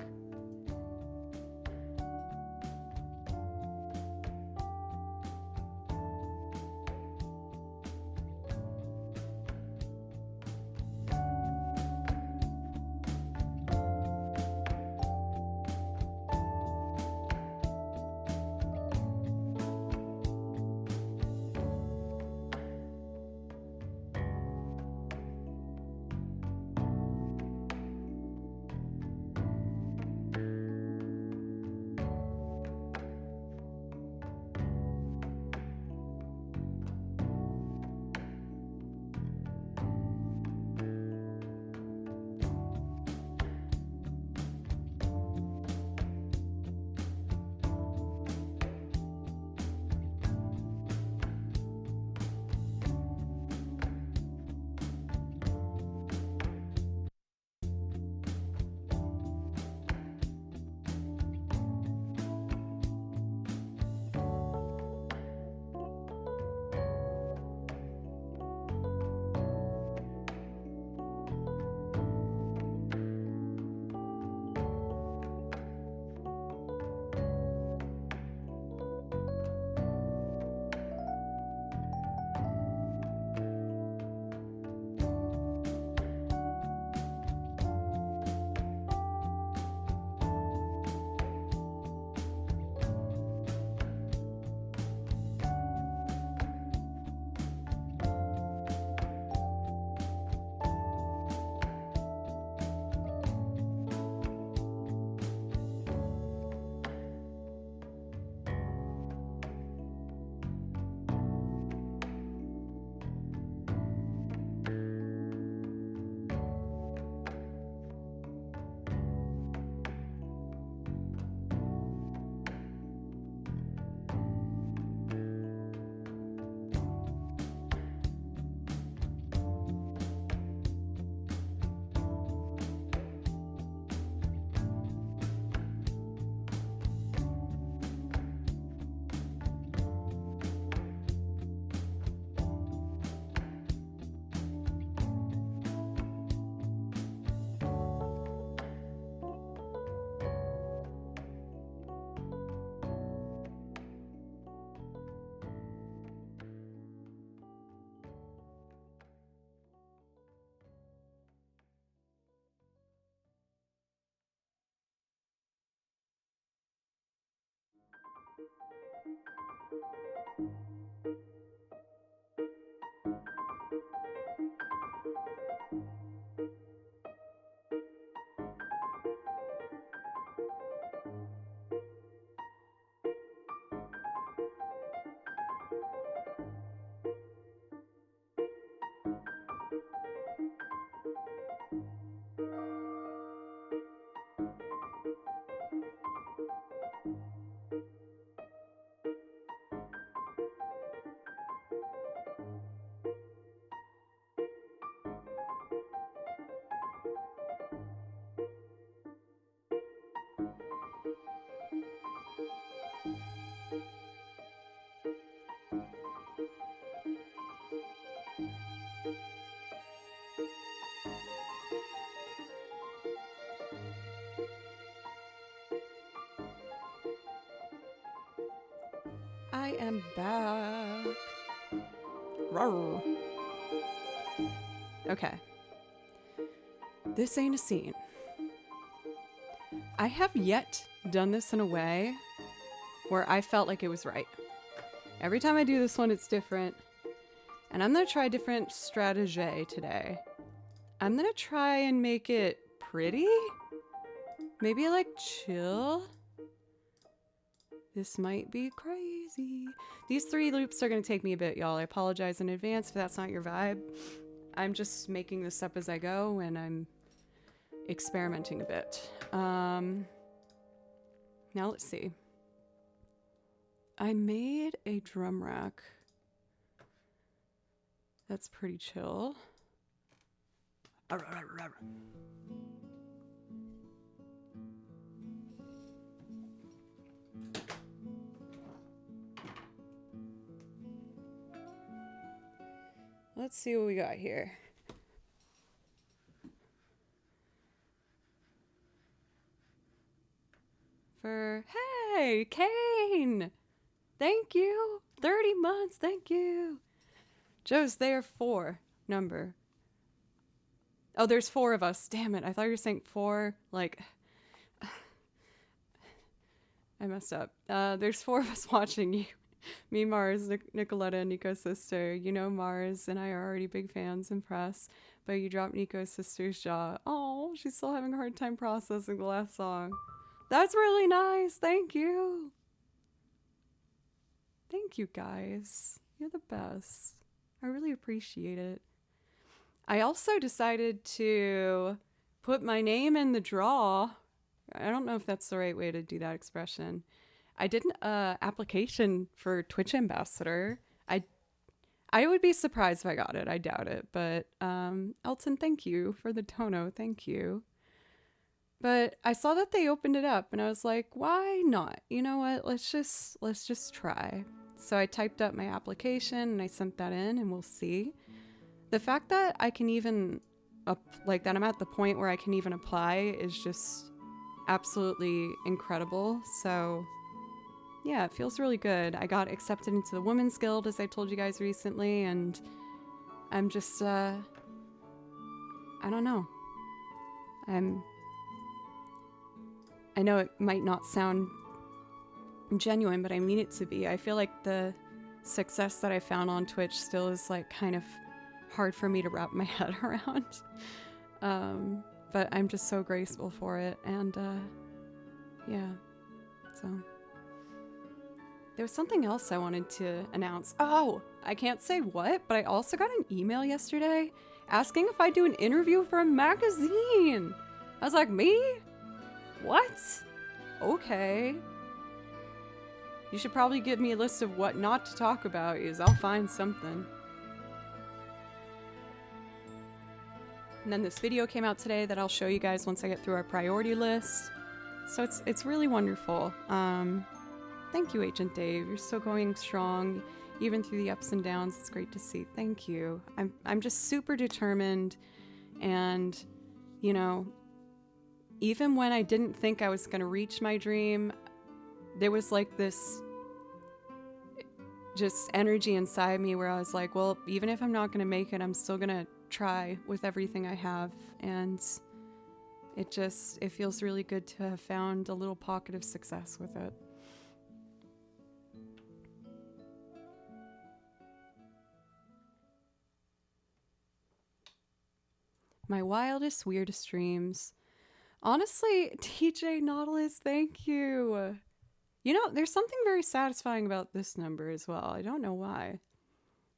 [SPEAKER 1] I am back. Rawr. Okay. This ain't a scene. I have yet done this in a way where I felt like it was right. Every time I do this one, it's different. And I'm going to try a different strategy today. I'm going to try and make it pretty. Maybe like chill. This might be crazy. These 3 loops are going to take me a bit, y'all. I apologize in advance if that's not your vibe. I'm just making this up as I go, and I'm experimenting a bit. Now let's see. I made a drum rack. That's pretty chill. Let's see what we got here. Hey, Kane! Thank you! 30 months, thank you! Joe's there 4 number. Oh, there's 4 of us. Damn it, I thought you were saying 4, like... I messed up. There's 4 of us watching you. Me, Mars, Nicoletta, and Nico's sister. You know Mars and I are already big fans, impressed. But you dropped Nico's sister's jaw. Oh, she's still having a hard time processing the last song. That's really nice. Thank you. Thank you, guys. You're the best. I really appreciate it. I also decided to put my name in the draw. I don't know if that's the right way to do that expression. I did an application for Twitch Ambassador. I would be surprised if I got it. I doubt it. But Elton, thank you for the dono. Thank you. But I saw that they opened it up, and I was like, why not? You know what? Let's just try. So I typed up my application, and I sent that in, and we'll see. The fact that I can even, that I'm at the point where I can even apply is just absolutely incredible. So yeah, it feels really good. I got accepted into the Women's Guild, as I told you guys recently, and I'm just, I don't know. I know it might not sound genuine, but I mean it to be. I feel like the success that I found on Twitch still is like kind of hard for me to wrap my head around. But I'm just so grateful for it. And yeah, so there was something else I wanted to announce. Oh, I can't say what, but I also got an email yesterday asking if I'd do an interview for a magazine. I was like, me? What? Okay. You should probably give me a list of what not to talk about, is I'll find something. And then this video came out today that I'll show you guys once I get through our priority list. So it's really wonderful. Thank you, Agent Dave. You're still going strong, even through the ups and downs. It's great to see. Thank you. I'm just super determined, and you know, even when I didn't think I was going to reach my dream, there was like this just energy inside me where I was like, well, even if I'm not going to make it, I'm still going to try with everything I have. And it feels really good to have found a little pocket of success with it. My wildest, weirdest dreams. Honestly, TJ Nautilus, thank you. You know, there's something very satisfying about this number as well. I don't know why.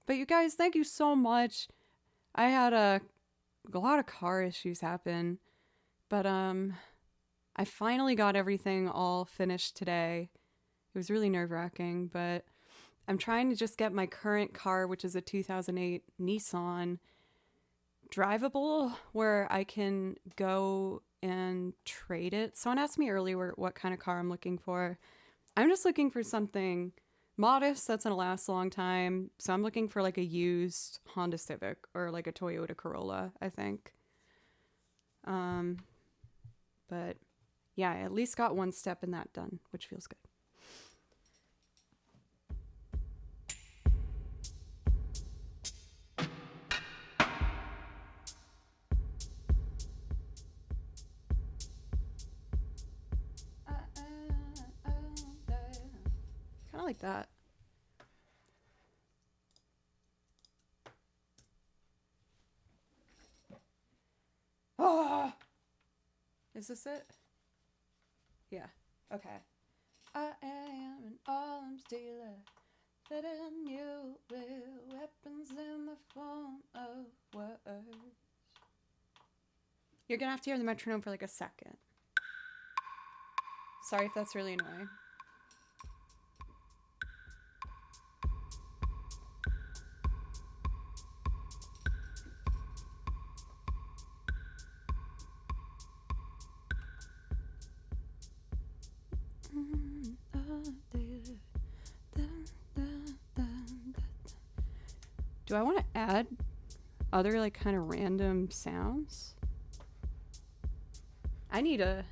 [SPEAKER 1] But you guys, thank you so much. I had a lot of car issues happen. But I finally got everything all finished today. It was really nerve-wracking, but I'm trying to just get my current car, which is a 2008 Nissan, drivable, where I can go and trade it. Someone asked me earlier what kind of car I'm looking for. I'm just looking for something modest that's gonna last a long time. So I'm looking for like a used Honda Civic or like a Toyota Corolla, I think. But yeah, I at least got one step in that done, which feels good. Kind of like that. Oh! Is this it? Yeah. Okay. I am an arms dealer, fitting you with weapons in the form of words. You're gonna have to hear the metronome for like a second. Sorry if that's really annoying. Do I want to add other like kind of random sounds? I need a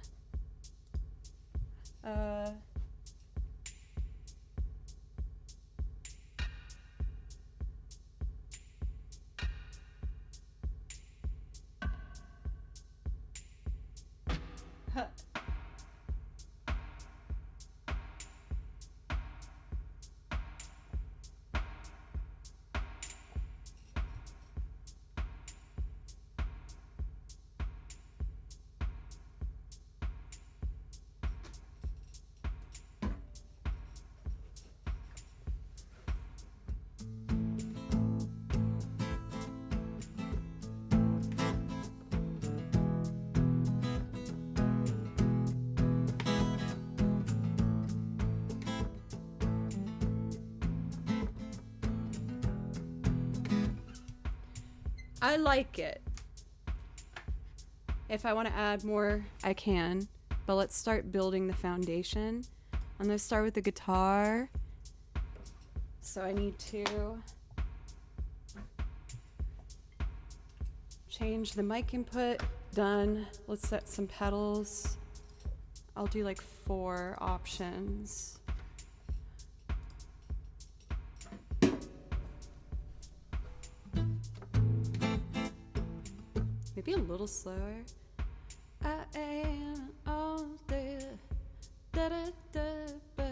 [SPEAKER 1] I like it. If I want to add more, I can. But let's start building the foundation. I'm going to start with the guitar. So I need to change the mic input. Done. Let's set some pedals. I'll do like 4 options. Maybe a little slower. I am all there. Da da da ba.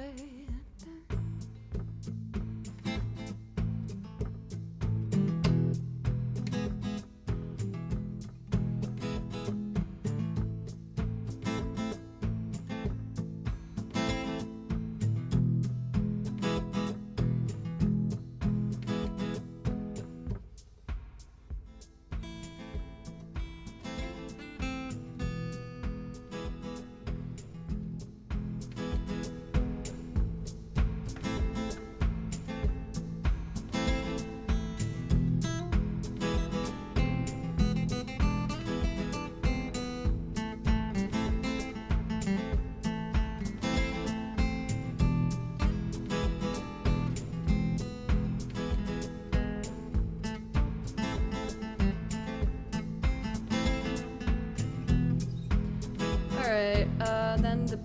[SPEAKER 1] Then the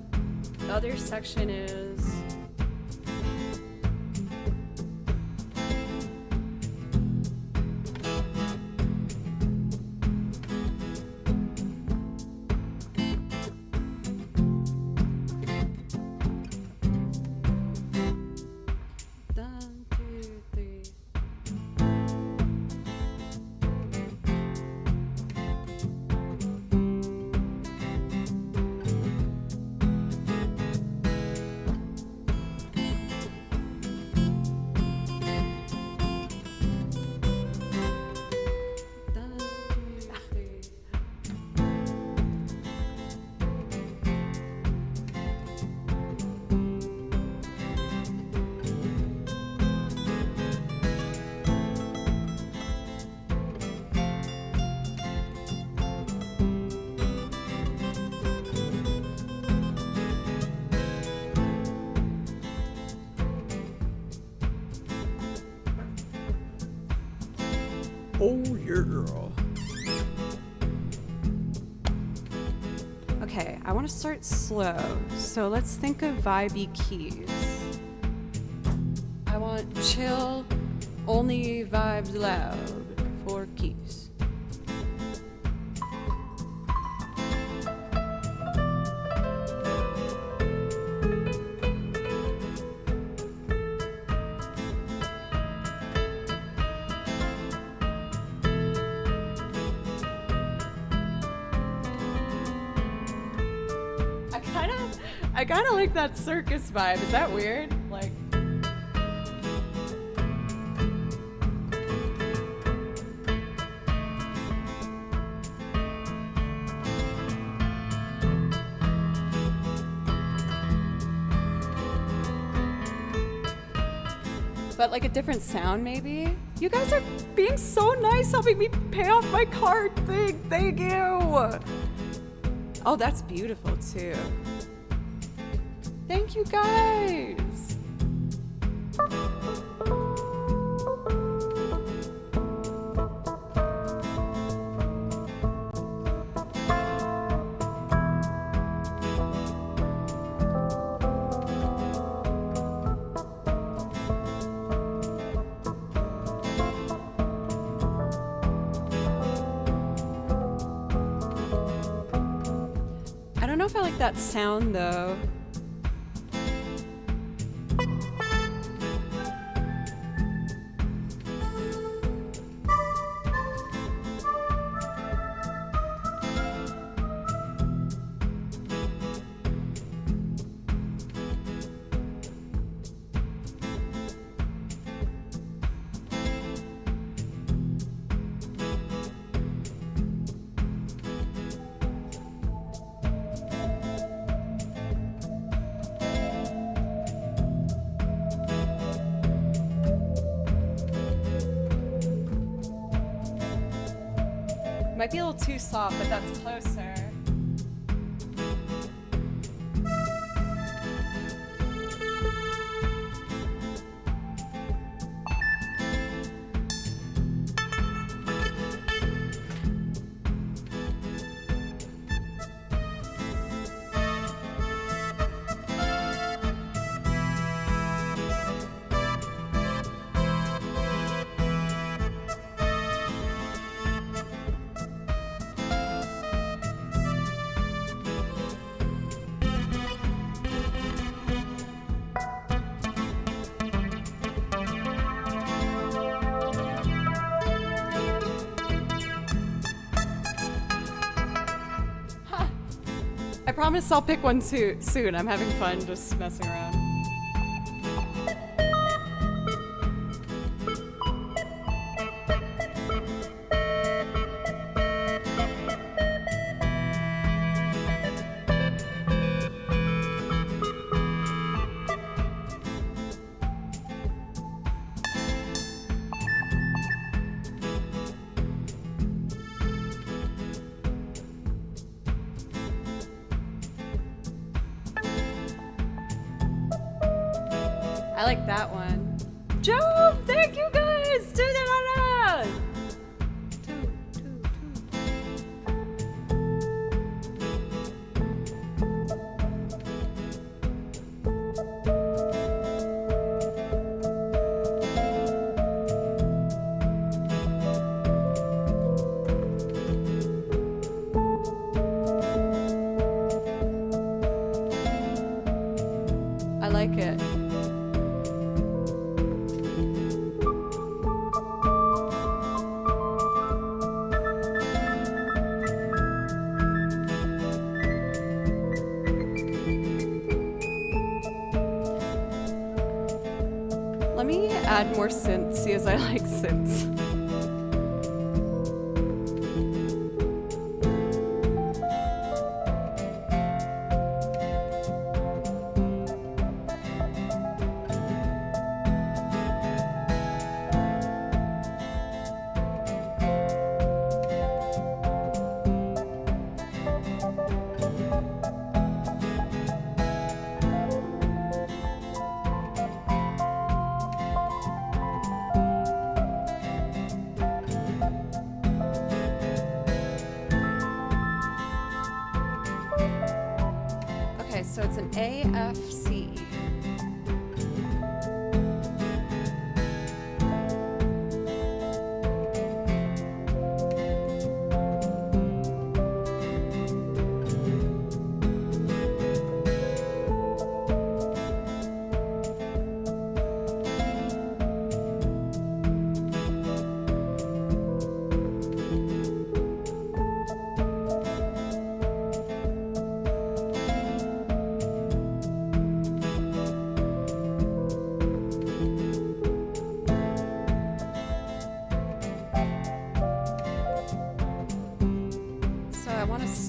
[SPEAKER 1] other section is oh yeah. Okay, I want to start slow. So let's think of vibey keys. I want chill, only vibes loud, 4 keys. I kind of like that circus vibe. Is that weird? Like, but like a different sound maybe? You guys are being so nice, helping me pay off my card thing. Thank you. Oh, that's beautiful too. Thank you guys. I don't know if I like that sound though. Might be a little too soft, but that's closer. I promise I'll pick one soon. I'm having fun just messing around. I like that one. Job! Thank you guys! I like it. Let me add more synths, see as I like synths. Okay, so it's an AFC.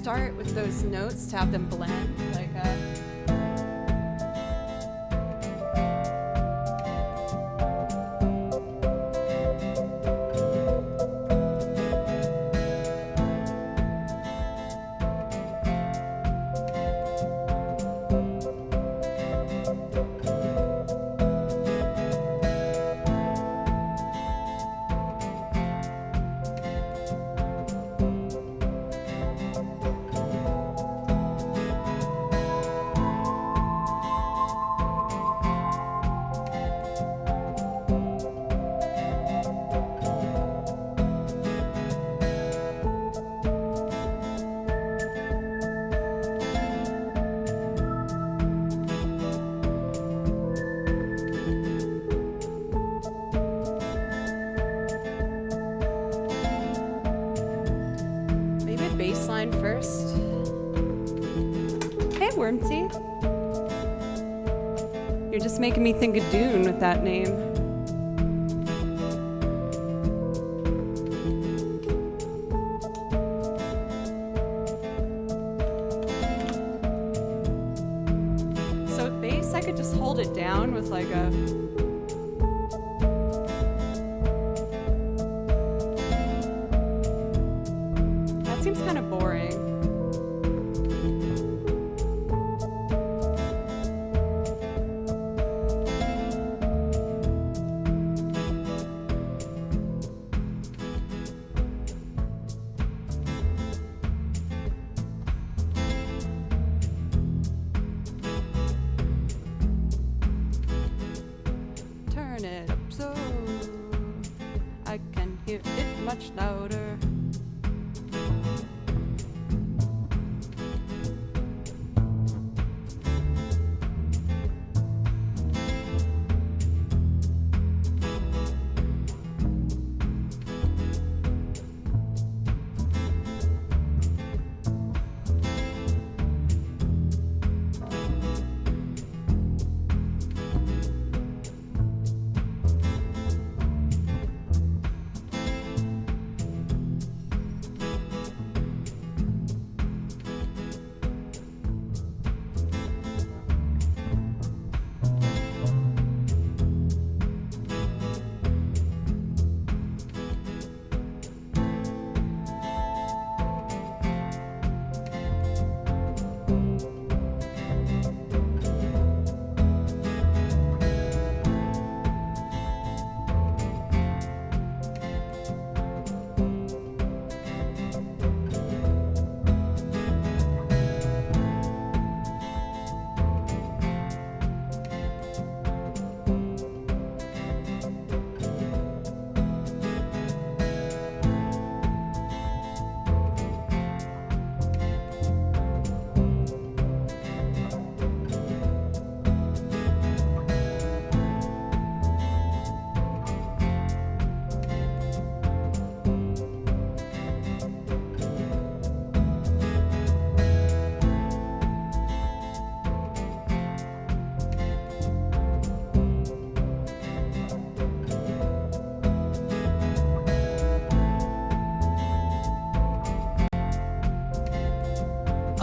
[SPEAKER 1] start with those notes to have them blend, like bass line first. Hey, Wormsy. You're just making me think of Dune with that name. So with bass, I could just hold it down with like a... Seems kind of boring. Turn it up so I can hear it much louder.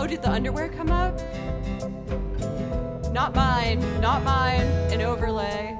[SPEAKER 1] Oh, did the underwear come up? Not mine, not mine. An overlay.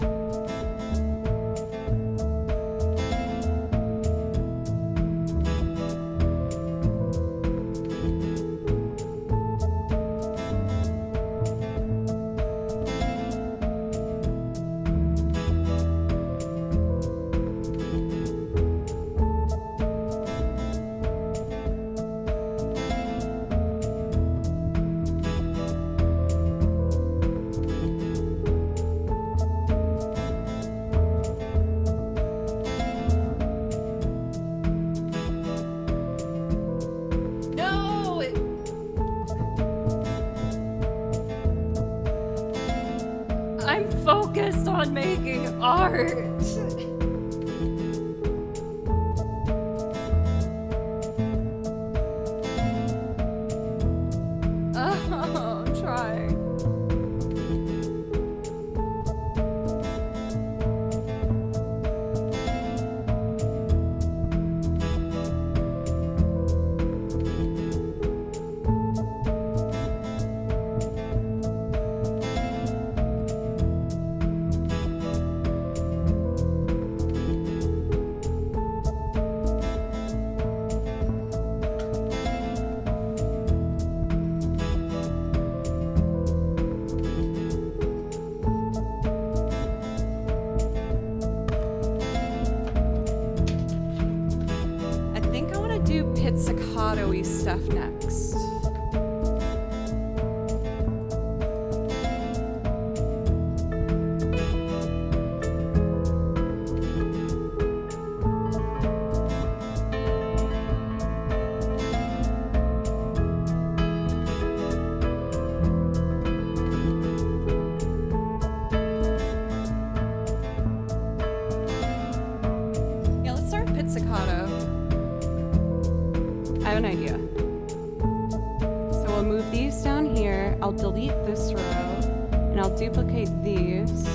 [SPEAKER 1] I'm focused on making art. Oh, I'm trying. pizzicato-y stuff next. Pizzicato. I have an idea. So we'll move these down here. I'll delete this row and I'll duplicate these.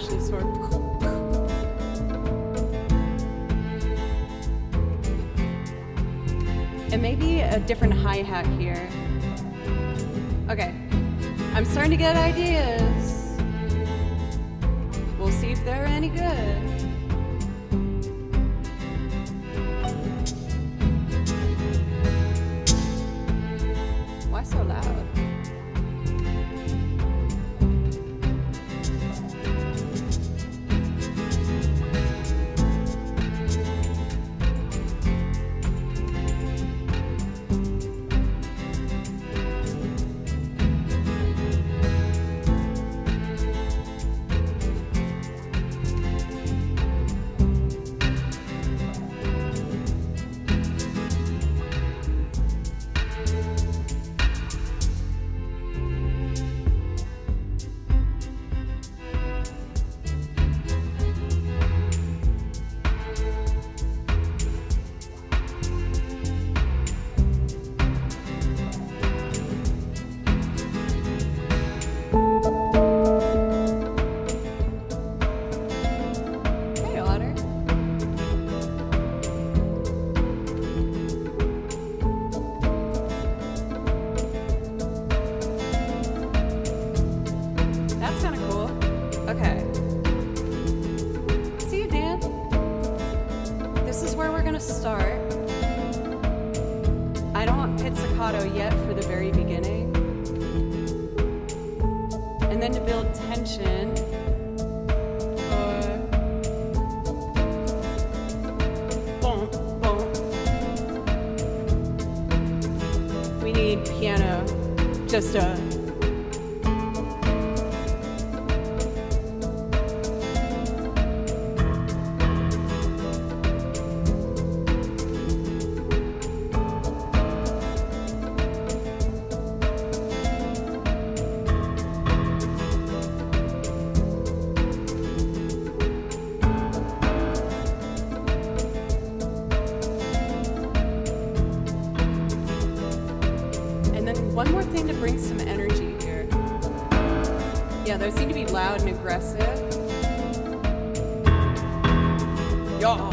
[SPEAKER 1] crashes sort of. And maybe a different hi-hat here. Okay. I'm starting to get ideas. We'll see if they're any good. Why so loud? Hey, Otter. That's kind of cool. Okay. See you, Dan. This is where we're gonna start. I don't hit staccato yet for the very beginning. And then to build tension, boom, boom. We need piano, just a. And then one more thing to bring some energy here. Yeah, those seem to be loud and aggressive. Yeah.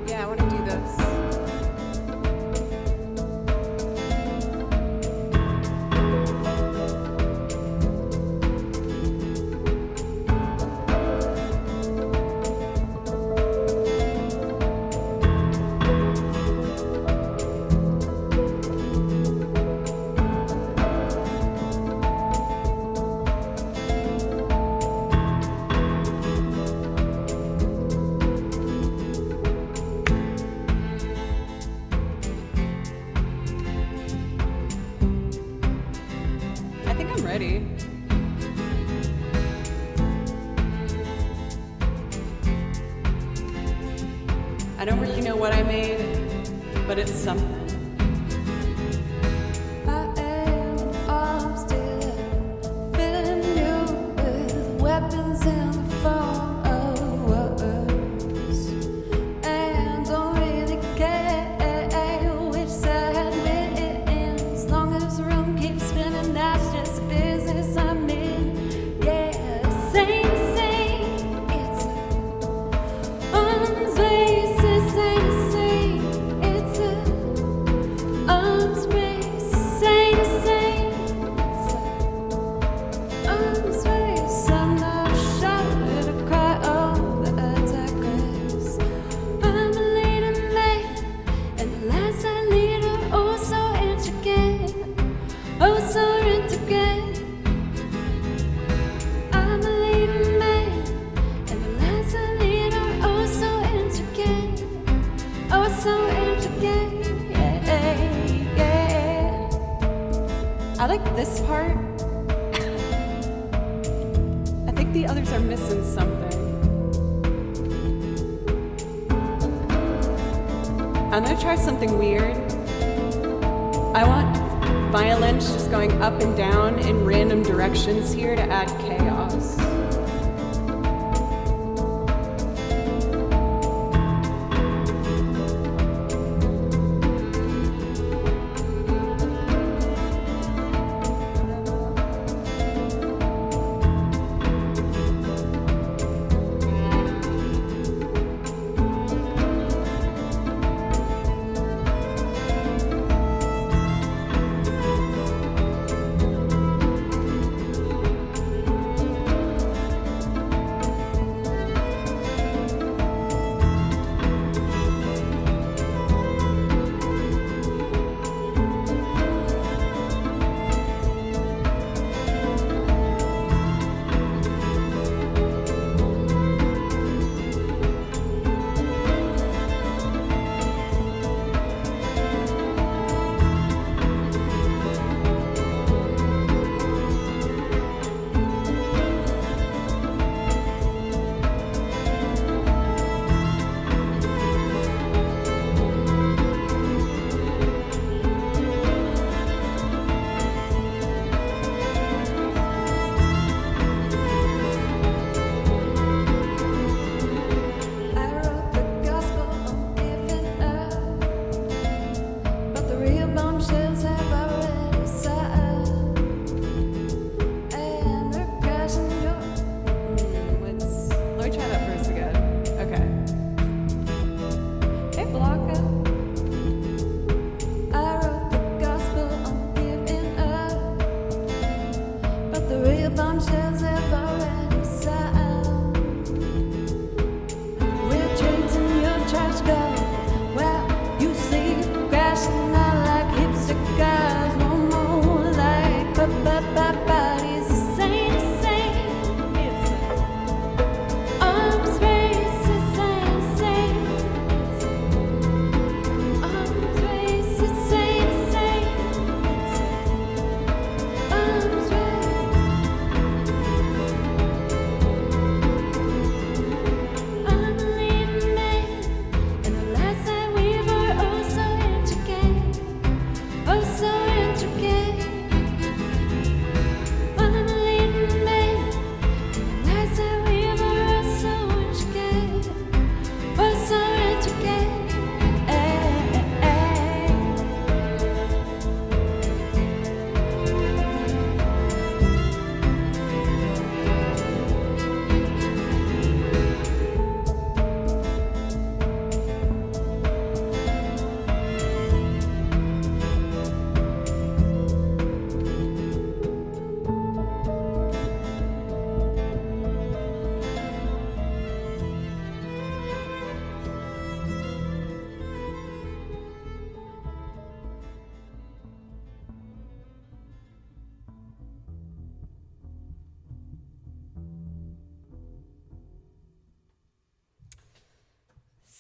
[SPEAKER 1] Yeah, I want to do this. I think I'm ready. I don't really know what I made, but it's something. I am an arms dealer, filling you with weapons in the form of words, and don't really care which side wins, as long as the room keeps spinning. That's just the business I'm in. Yeah, same. It's on the same. It's so intricate. Yeah. I like this part. I think the others are missing something. I'm gonna try something weird. I want violins just going up and down in random directions here to add chaos.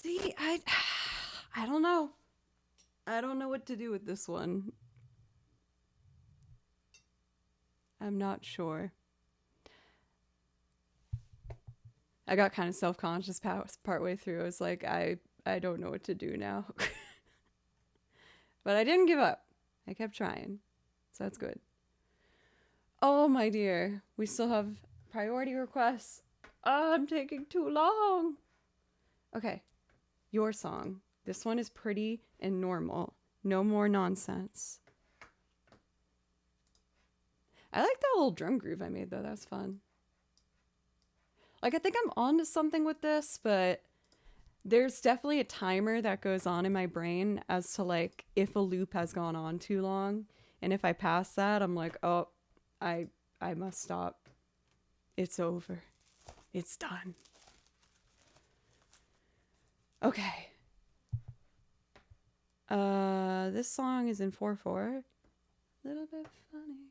[SPEAKER 1] See, I don't know. I don't know what to do with this one. I'm not sure. I got kind of self-conscious partway through. I was like, I don't know what to do now. But I didn't give up. I kept trying. So that's good. Oh, my dear. We still have priority requests. Oh, I'm taking too long. Okay. Your song. This one is pretty and normal. No more nonsense. I like that little drum groove I made, though. That was fun. Like, I think I'm onto something with this, but there's definitely a timer that goes on in my brain as to, like, if a loop has gone on too long. And if I pass that, I'm like, oh, I must stop. It's over. It's done. Okay. This song is in 4/4. Little bit funny.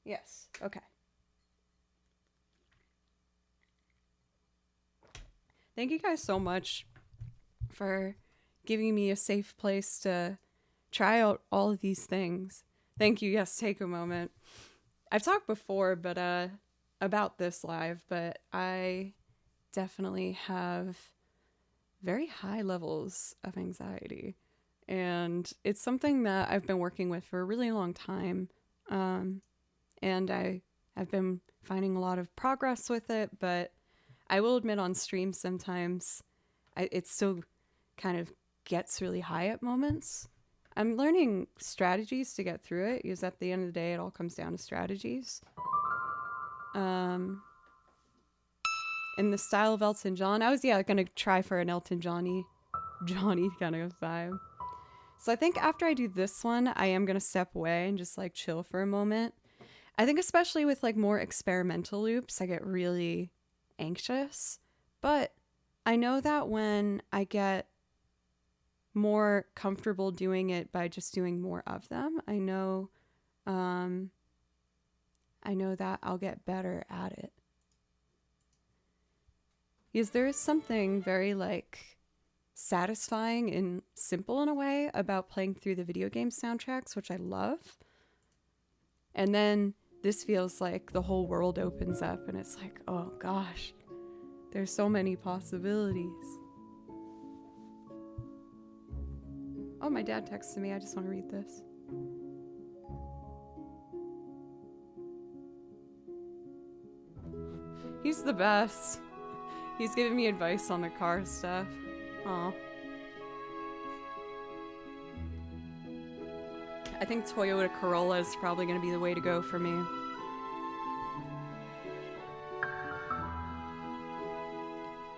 [SPEAKER 1] Yes. Okay. Thank you guys so much for giving me a safe place to try out all of these things. Thank you. Yes, take a moment. I've talked before, but about this live, but I definitely have very high levels of anxiety. And it's something that I've been working with for a really long time. And I've been finding a lot of progress with it, but I will admit on stream sometimes it still kind of gets really high at moments. I'm learning strategies to get through it, because at the end of the day, it all comes down to strategies. In the style of Elton John, I was gonna try for an Elton Johnny kind of vibe. So I think after I do this one, I am gonna step away and just like chill for a moment. I think especially with like more experimental loops, I get really anxious. But I know that when I get more comfortable doing it by just doing more of them, I know that I'll get better at it. Because there is something very like satisfying and simple in a way about playing through the video game soundtracks, which I love. And then this feels like the whole world opens up and it's like, oh gosh, there's so many possibilities. Oh, my dad texted me. I just want to read this. He's the best. He's giving me advice on the car stuff. Aw. I think Toyota Corolla is probably going to be the way to go for me.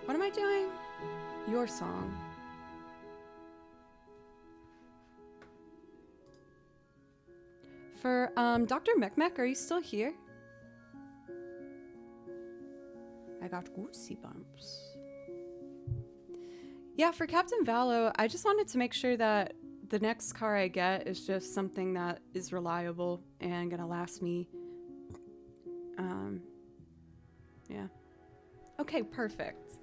[SPEAKER 1] What am I doing? Your song. For Dr. Mekmek, are you still here? I got goosey bumps. Yeah, for Captain Valo, I just wanted to make sure that the next car I get is just something that is reliable and gonna last me. Yeah. Okay, perfect.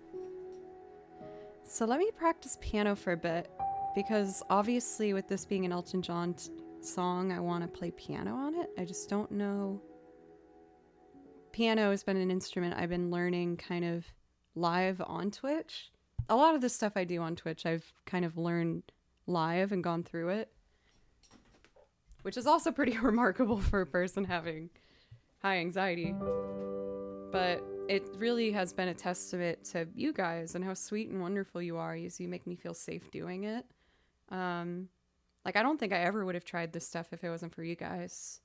[SPEAKER 1] So let me practice piano for a bit, because obviously with this being an Elton John song, I want to play piano on it. I just don't know. Piano has been an instrument I've been learning kind of live on Twitch. A lot of the stuff I do on Twitch, I've kind of learned live and gone through it, which is also pretty remarkable for a person having high anxiety. But it really has been a testament to you guys and how sweet and wonderful you are, as you make me feel safe doing it. Like, I don't think I ever would have tried this stuff if it wasn't for you guys.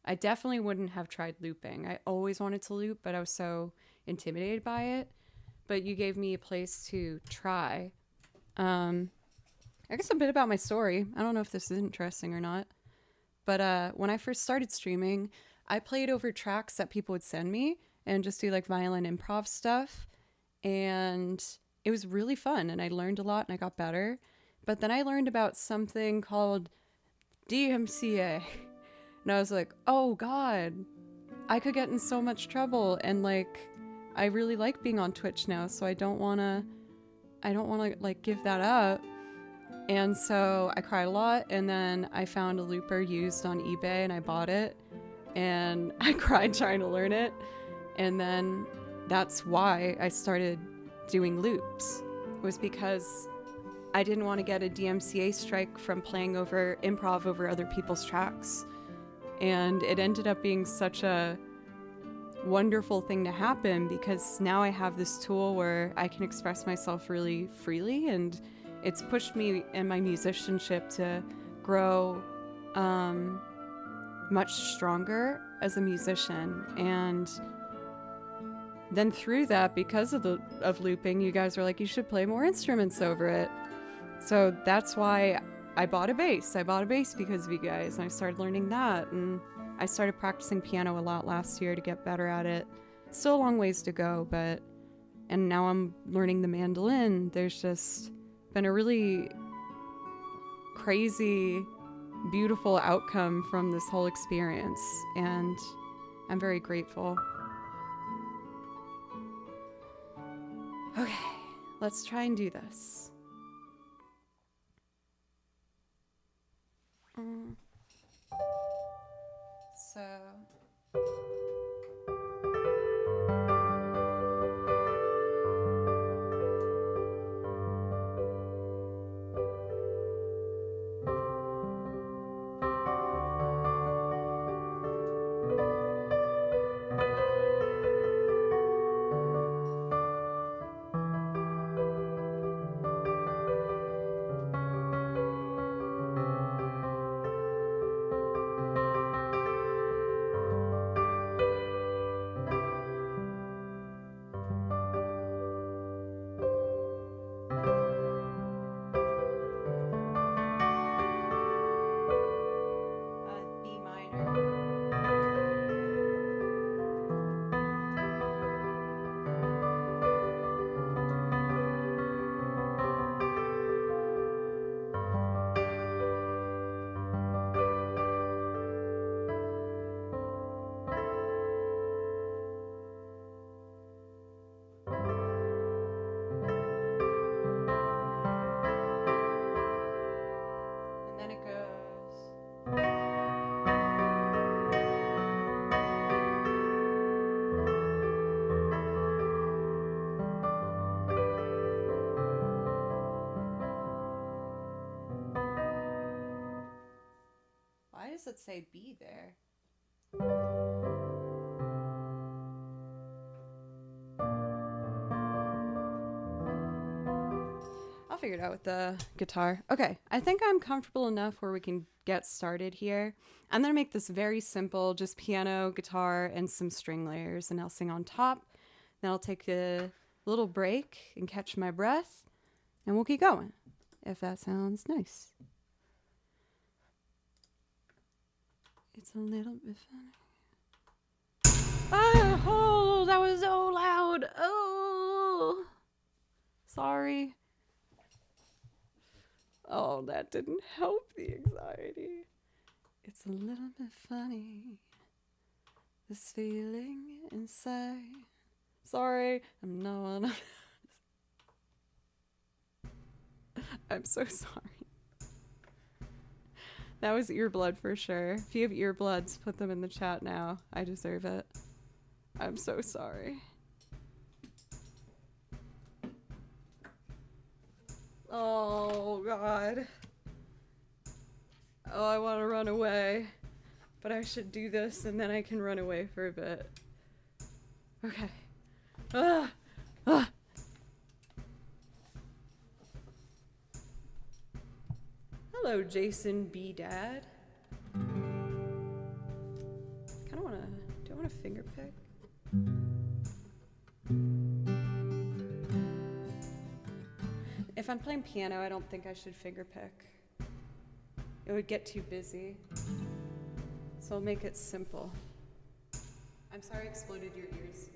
[SPEAKER 1] I definitely wouldn't have tried looping. I always wanted to loop, but I was so intimidated by it. But you gave me a place to try. I guess a bit about my story. I don't know if this is interesting or not. But when I first started streaming, I played over tracks that people would send me and just do like violin improv stuff. And it was really fun, and I learned a lot and I got better. But then I learned about something called DMCA. And I was like, oh God, I could get in so much trouble. And like, I really like being on Twitch now, so I don't want to like give that up. And so I cried a lot, and then I found a looper used on eBay and I bought it, and I cried trying to learn it. And then that's why I started doing loops, was because I didn't want to get a DMCA strike from playing over improv over other people's tracks. And it ended up being such a wonderful thing to happen, because now I have this tool where I can express myself really freely, and it's pushed me in my musicianship to grow much stronger as a musician. And then through that, because of looping, you guys were like, you should play more instruments over it. So that's why I bought a bass. I bought a bass because of you guys, and I started learning that. And I started practicing piano a lot last year to get better at it. Still a long ways to go, and now I'm learning the mandolin. There's just been a really crazy, beautiful outcome from this whole experience, and I'm very grateful. Okay, Let's try and do this. So... B minor. And then it goes. Why does it say B there? I'll figure it out with the guitar. Okay, I think I'm comfortable enough where we can get started here. I'm gonna make this very simple, just piano, guitar, and some string layers, and I'll sing on top. Then I'll take a little break and catch my breath, and we'll keep going, if that sounds nice. It's a little bit funny. Oh, that was so loud. Oh, sorry. Oh, that didn't help the anxiety. It's a little bit funny, this feeling inside. Sorry, I'm not. I'm so sorry. That was earblood for sure. If you have earbloods, put them in the chat now. I deserve it. I'm so sorry. Oh, God. Oh, I want to run away. But I should do this and then I can run away for a bit. Okay. Ah! Ah! Hello, Jason B. Dad. Do I want to finger pick? If I'm playing piano, I don't think I should finger pick. It would get too busy. So I'll make it simple. I'm sorry I exploded your ears.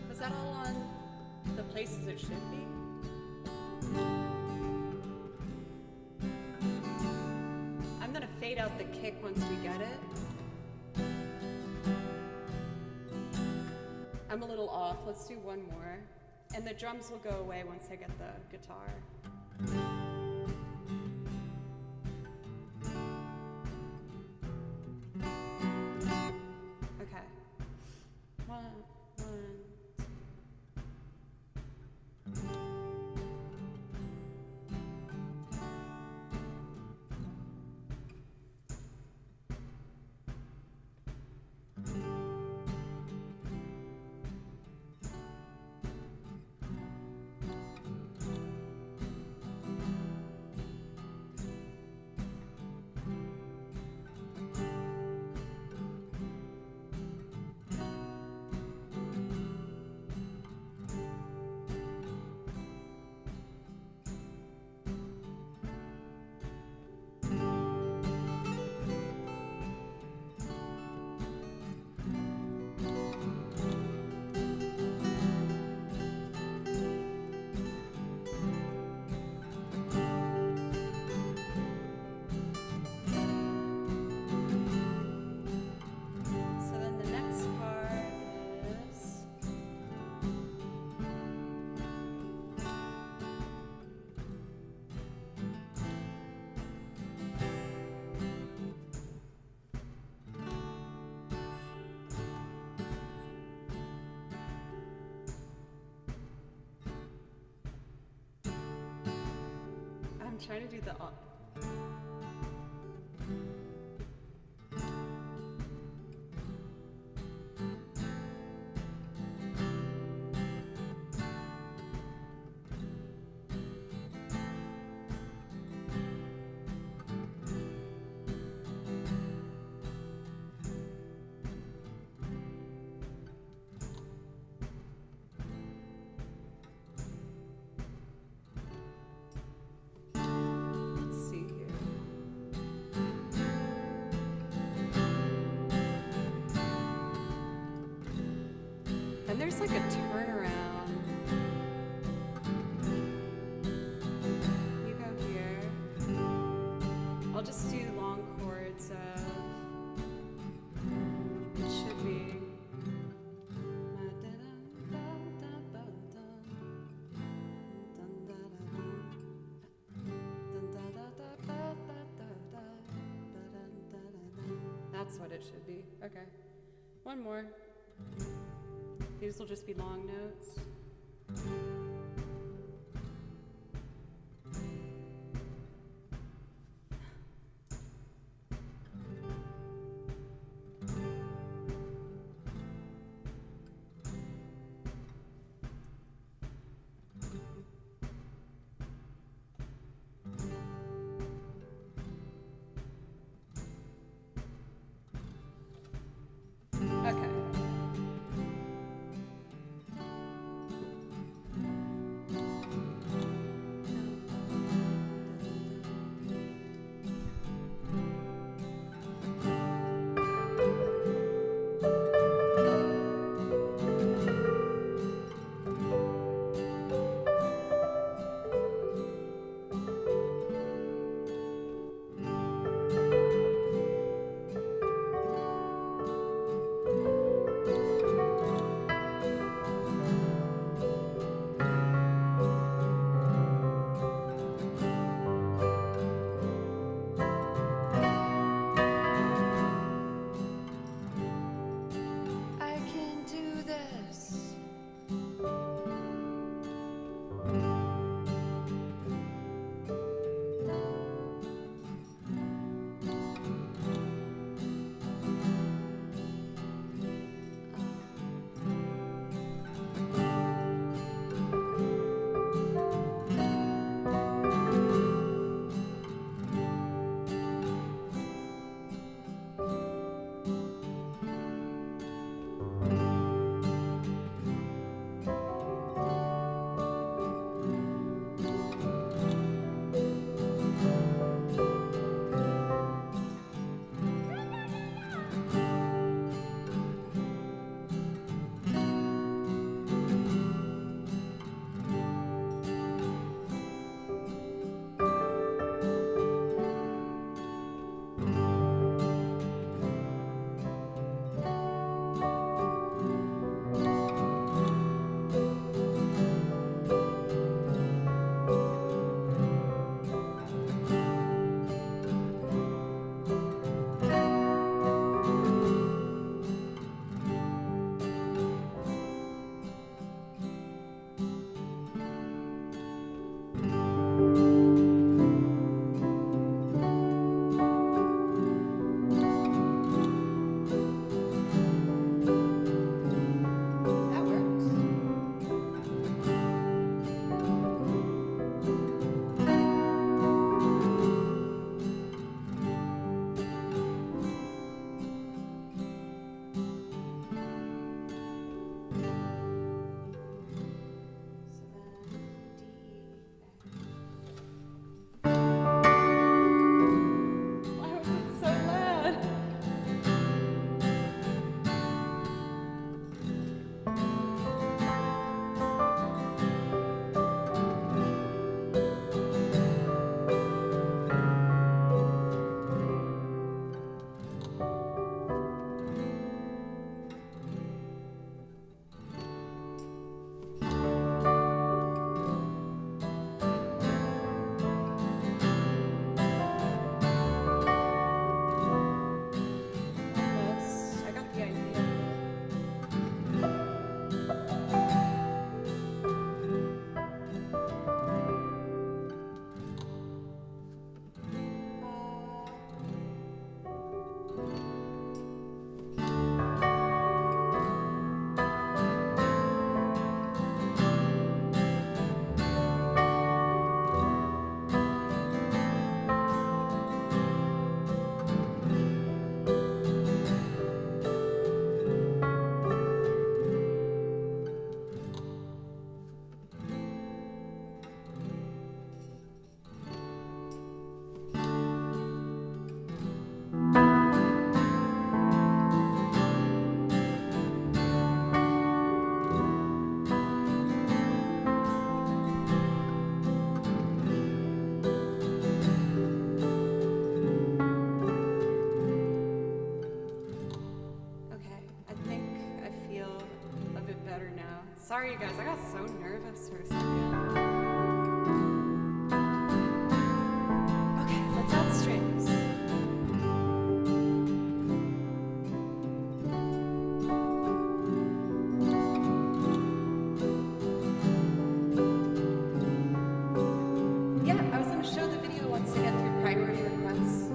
[SPEAKER 1] Was that all on the places it should be? fade out the kick once we get it. I'm a little off. Let's do one more. And the drums will go away once I get the guitar. Okay. One. I'm trying to do the up. And there's like a turnaround. You go here. I'll just do long chords of, it should be. That's what it should be. Okay. One more. These will just be long notes. Okay. Sorry, you guys, I got so nervous for a second. Okay, let's add strings. Yeah, I was going to show the video once again through priority requests.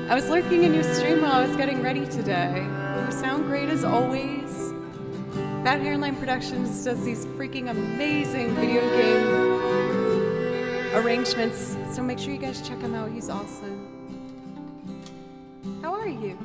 [SPEAKER 1] I was lurking in your stream while I was getting ready today. You sound great as always. Bad Hairline Productions does these freaking amazing video game arrangements, so make sure you guys check him out. He's awesome. How are you?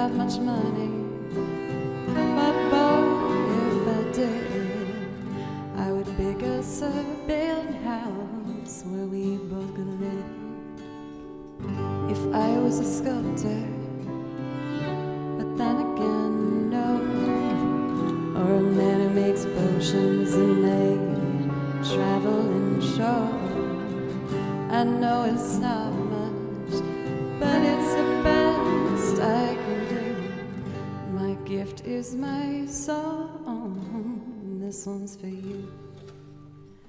[SPEAKER 1] have much money, but boy, if I did, I would big us a big house where we both could live. If I was a sculptor, but then again, no, or a man who makes potions and they travel and show. I know it's not much, but it's the best I can do. My gift is my song, and this one's for you.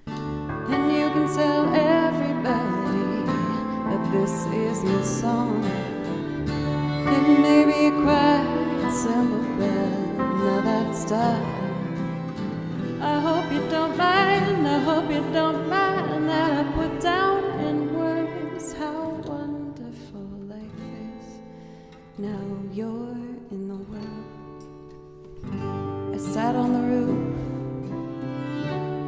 [SPEAKER 1] And you can tell everybody that this is your song. It may be quite simple, but now that it's done, I hope you don't mind, I hope you don't mind that I put down in words how wonderful life is. Now you're in the world. I sat on the roof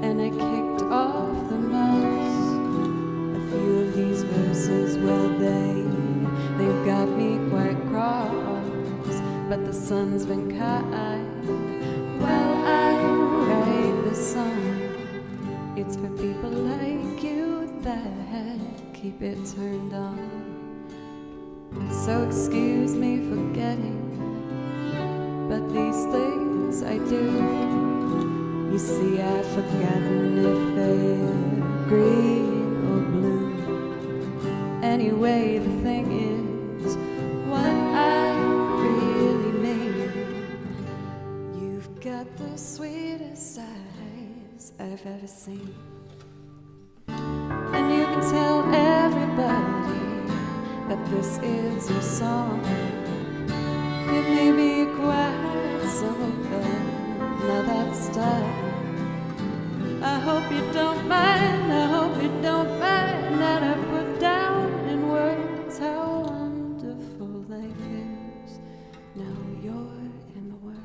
[SPEAKER 1] and I kicked off the mouse. A few of these verses, well, they've got me quite cross, but the sun's been kind. Well, I write this song, it's for people like you that keep it turned on. So excuse me for getting, but these things I do. You see, I've forgotten if they're green or blue. Anyway, the thing is, what I really mean, you've got the sweetest eyes I've ever seen. And you can tell everybody that this is your song. It may be quite simple, but now that's done, I hope you don't mind, I hope you don't mind that I put down in words how wonderful life is. Now you're in the world.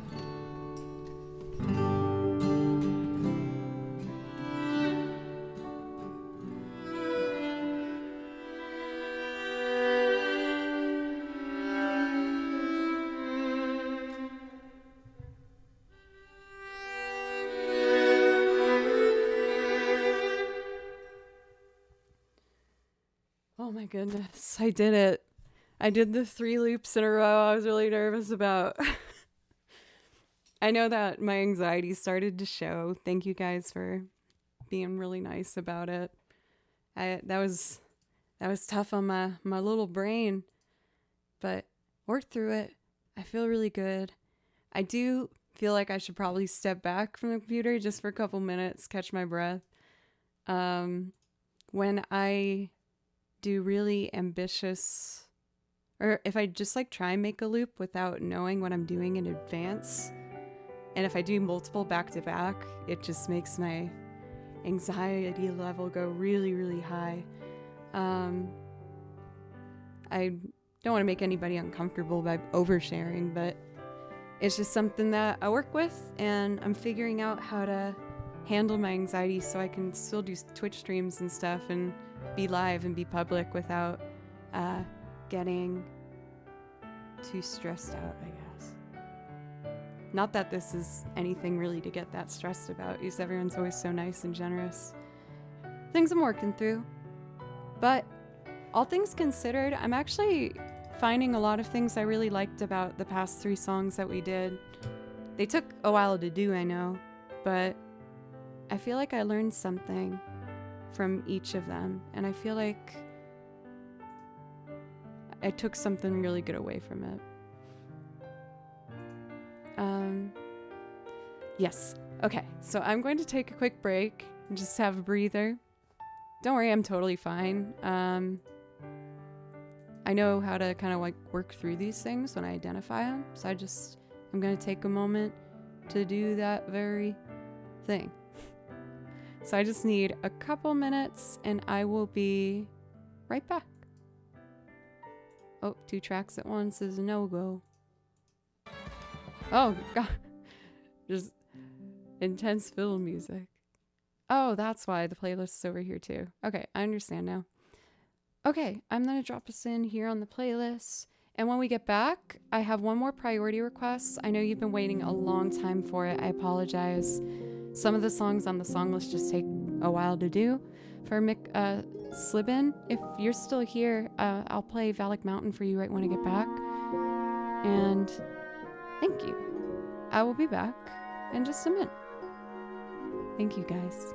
[SPEAKER 1] Oh my goodness, I did it. I did the 3 loops in a row I was really nervous about. I know that my anxiety started to show. Thank you guys for being really nice about it. That was tough on my little brain, but worked through it. I feel really good. I do feel like I should probably step back from the computer just for a couple minutes, catch my breath. When I do really ambitious, or if I just like try and make a loop without knowing what I'm doing in advance, and if I do multiple back to back, it just makes my anxiety level go really, really high. I don't want to make anybody uncomfortable by oversharing, but it's just something that I work with, and I'm figuring out how to handle my anxiety so I can still do Twitch streams and stuff and be live and be public without getting too stressed out, I guess. Not that this is anything really to get that stressed about, because everyone's always so nice and generous. Things I'm working through. But all things considered, I'm actually finding a lot of things I really liked about the past 3 songs that we did. They took a while to do, I know, but I feel like I learned something from each of them, and I feel like I took something really good away from it. Yes. Okay, so I'm going to take a quick break and just have a breather. Don't worry, I'm totally fine. I know how to kind of like work through these things when I identify them, so I'm going to take a moment to do that very thing. So I just need a couple minutes and I will be right back. Oh, 2 tracks at once is a no-go. Oh, God. Just intense fiddle music. Oh, that's why the playlist is over here too. Okay, I understand now. Okay, I'm going to drop us in here on the playlist. And when we get back, I have one more priority request. I know you've been waiting a long time for it. I apologize. Some of the songs on the song list just take a while to do. For Mick Slibin, if you're still here, I'll play Valak Mountain for you right when I get back. And thank you. I will be back in just a minute. Thank you, guys.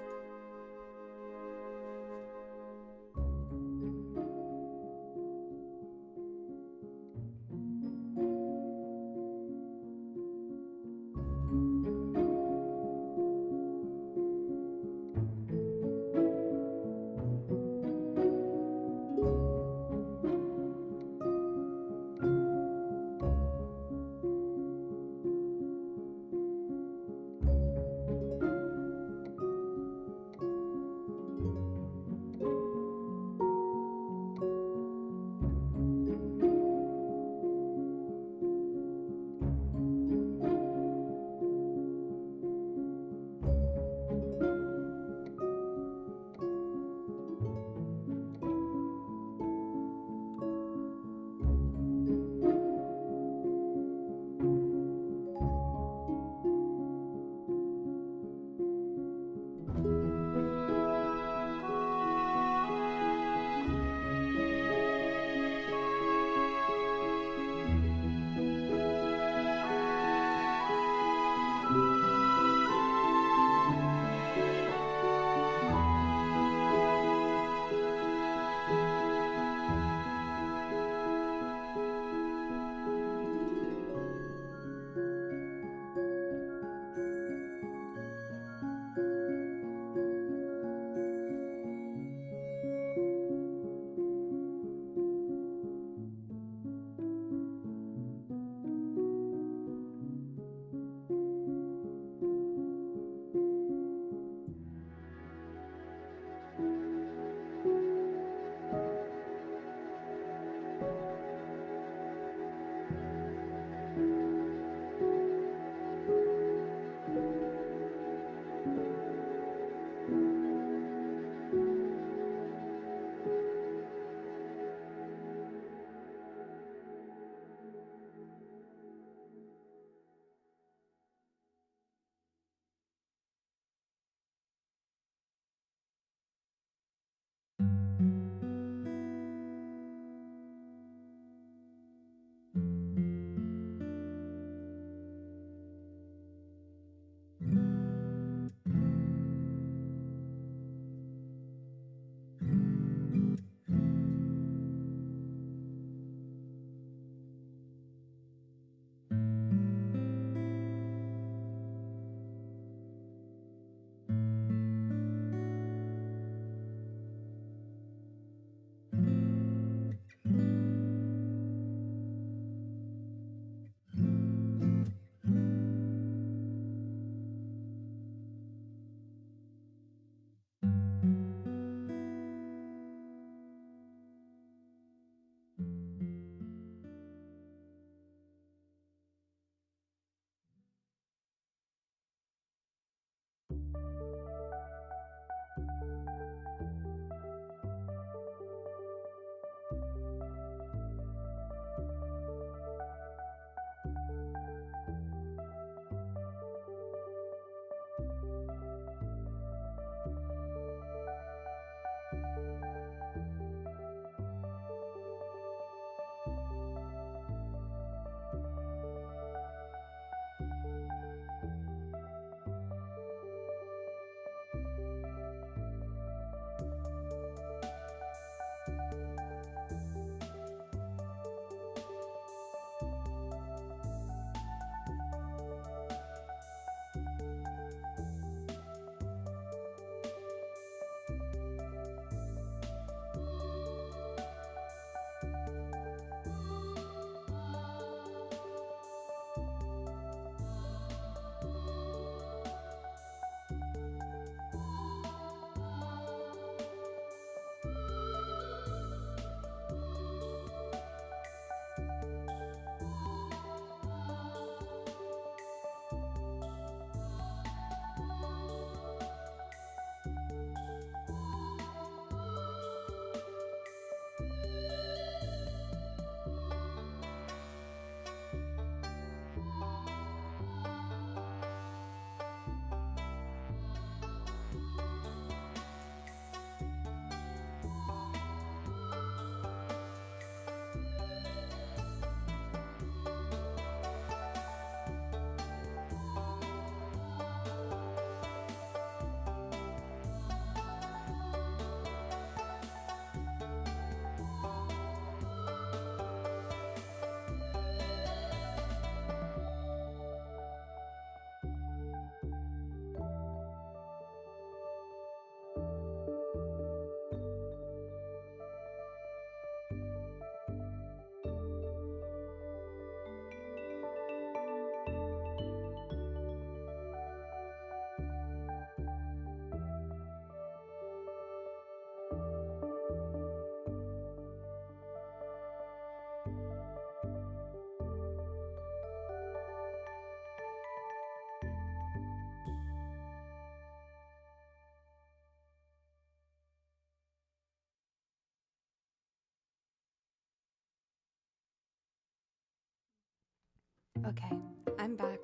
[SPEAKER 1] Okay, I'm back.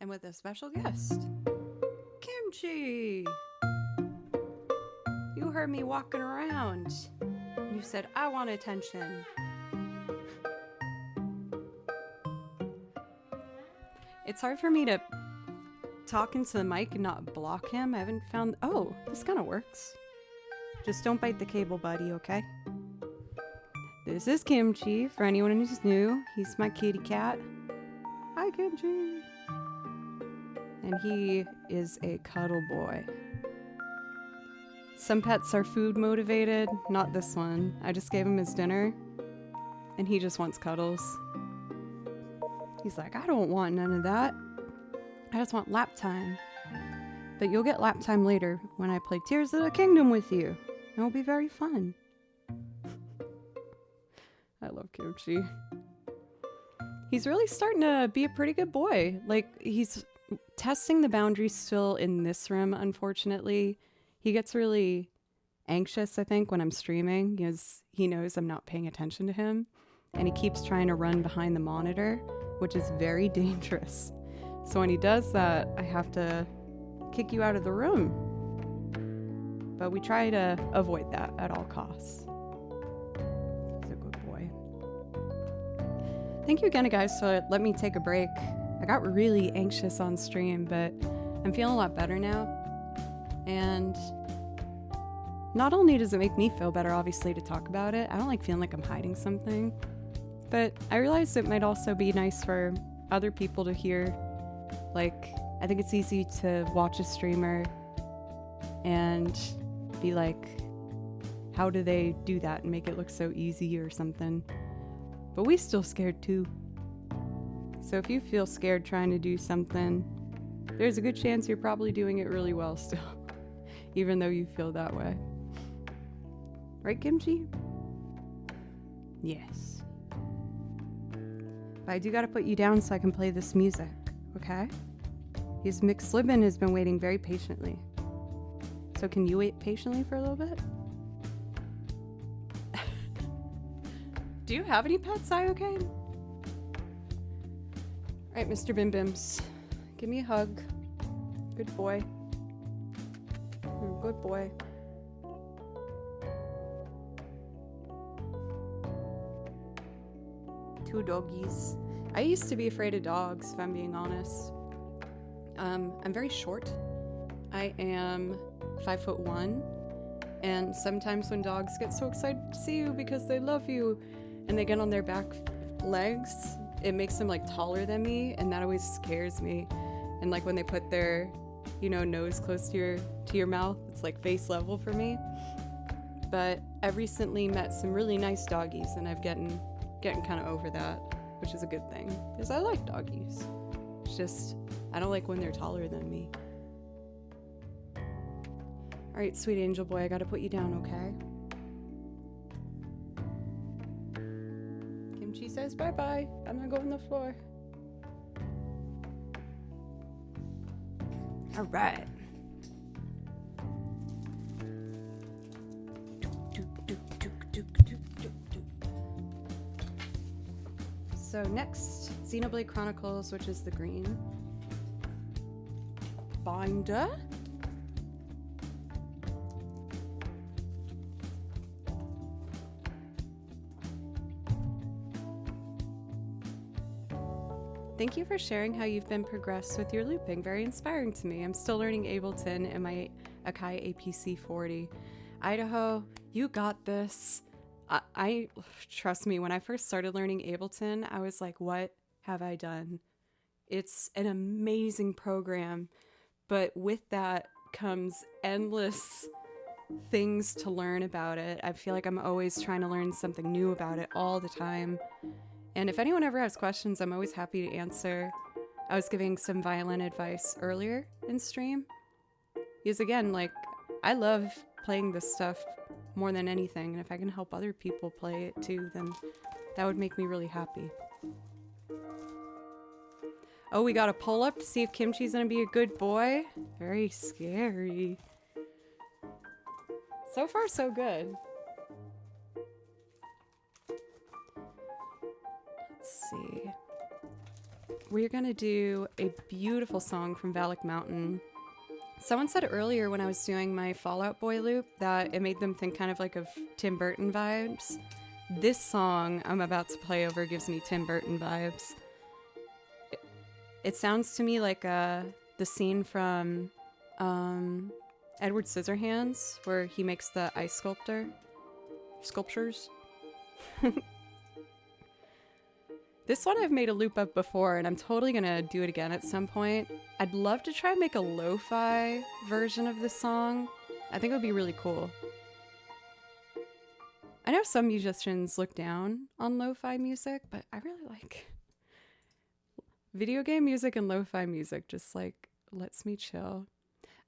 [SPEAKER 1] And with a special guest, Kimchi! You heard me walking around. You said, I want attention. It's hard for me to talk into the mic and not block him. I haven't found... Oh, this kind of works. Just don't bite the cable, buddy, okay? This is Kimchi, for anyone who's new. He's my kitty cat. Hi, Kimchi! And he is a cuddle boy. Some pets are food motivated, not this one. I just gave him his dinner, and he just wants cuddles. He's like, I don't want none of that. I just want lap time. But you'll get lap time later when I play Tears of the Kingdom with you. It'll be very fun. I love Kimchi. He's really starting to be a pretty good boy. Like, he's testing the boundaries still in this room, unfortunately. He gets really anxious, I think, when I'm streaming, because he knows I'm not paying attention to him. And he keeps trying to run behind the monitor, which is very dangerous. So when he does that, I have to kick you out of the room. But we try to avoid that at all costs. He's a good boy. Thank you again, guys, for letting me take a break. I got really anxious on stream, but I'm feeling a lot better now. And not only does it make me feel better, obviously, to talk about it, I don't like feeling like I'm hiding something, but I realized it might also be nice for other people to hear. Like, I think it's easy to watch a streamer and be like, how do they do that and make it look so easy or something? But we still scared too. So if you feel scared trying to do something, there's a good chance you're probably doing it really well still, even though you feel that way. Right, Kimchi? Yes. But I do gotta put you down so I can play this music, okay? His McSlibbin has been waiting very patiently. So can you wait patiently for a little bit? Do you have any pets, okay? Alright, Mr. Bim Bims. Give me a hug. Good boy. Good boy. Two doggies. I used to be afraid of dogs, if I'm being honest. I'm very short. I am 5'1", and sometimes when dogs get so excited to see you because they love you and they get on their back legs, it makes them like taller than me, and that always scares me. And like when they put their, nose close to your mouth, it's like face level for me. But I've recently met some really nice doggies, and I've getting kind of over that, which is a good thing, because I like doggies. It's just, I don't like when they're taller than me. Alright, sweet angel boy, I gotta put you down, okay? Kimchi says bye-bye. I'm gonna go on the floor. Alright. So next, Xenoblade Chronicles, which is the green binder. Thank you for sharing how you've been progressed with your looping. Very inspiring to me. I'm still learning Ableton in my Akai APC 40. Idaho, you got this. I trust me, when I first started learning Ableton, I was like, what have I done? It's an amazing program, but with that comes endless things to learn about it. I feel like I'm always trying to learn something new about it all the time. And if anyone ever has questions, I'm always happy to answer. I was giving some violin advice earlier in stream. Because again, like, I love playing this stuff more than anything, and if I can help other people play it too, then that would make me really happy. Oh, we got a pull up to see if Kimchi's gonna be a good boy. Very scary. So far, so good. Let's see. We're gonna do a beautiful song from Valak Mountain. Someone said earlier when I was doing my Fallout Boy loop that it made them think kind of like of Tim Burton vibes. This song I'm about to play over gives me Tim Burton vibes. It sounds to me like the scene from Edward Scissorhands where he makes the ice sculptures. This one I've made a loop of before, and I'm totally gonna do it again at some point. I'd love to try and make a lo-fi version of this song. I think it would be really cool. I know some musicians look down on lo-fi music, but I really like video game music, and lo-fi music just like lets me chill.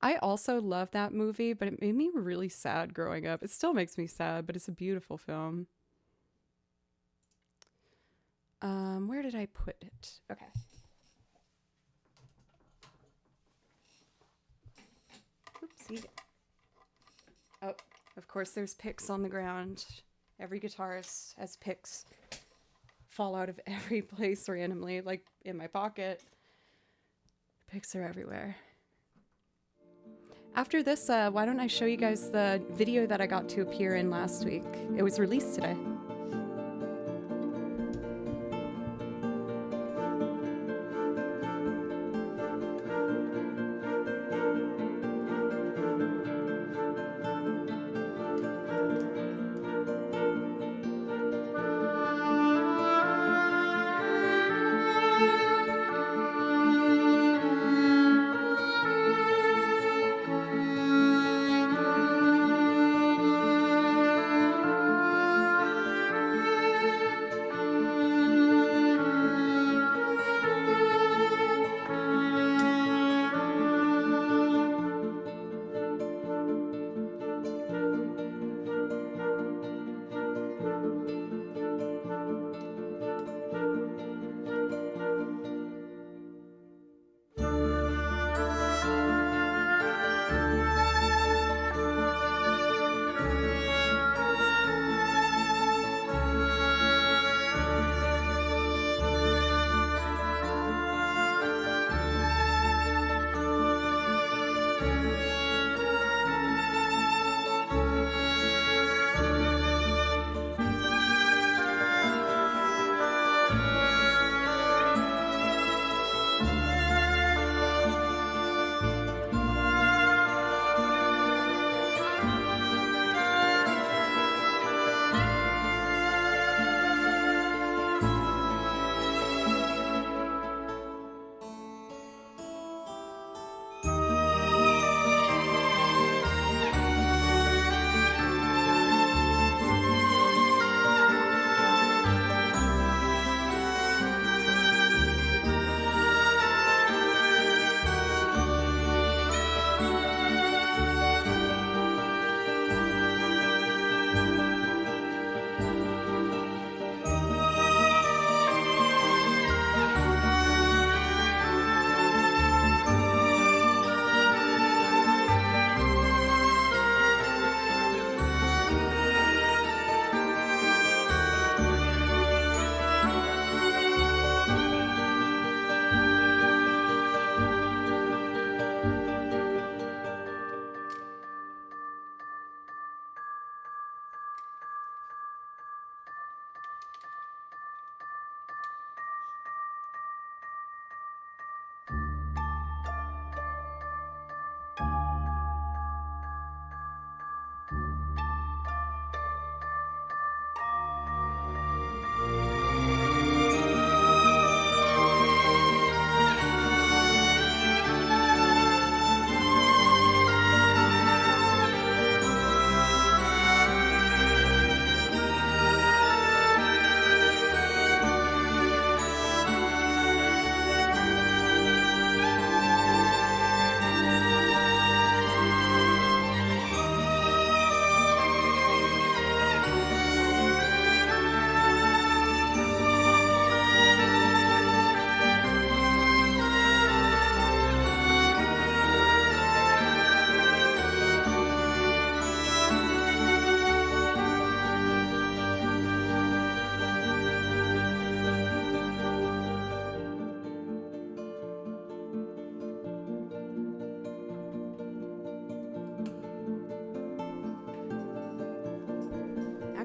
[SPEAKER 1] I also love that movie, but it made me really sad growing up. It still makes me sad, but it's a beautiful film. Where did I put it? Okay. Oopsie. Oh, of course there's picks on the ground. Every guitarist has picks fall out of every place randomly, like in my pocket. Picks are everywhere. After this, why don't I show you guys the video that I got to appear in last week? It was released today.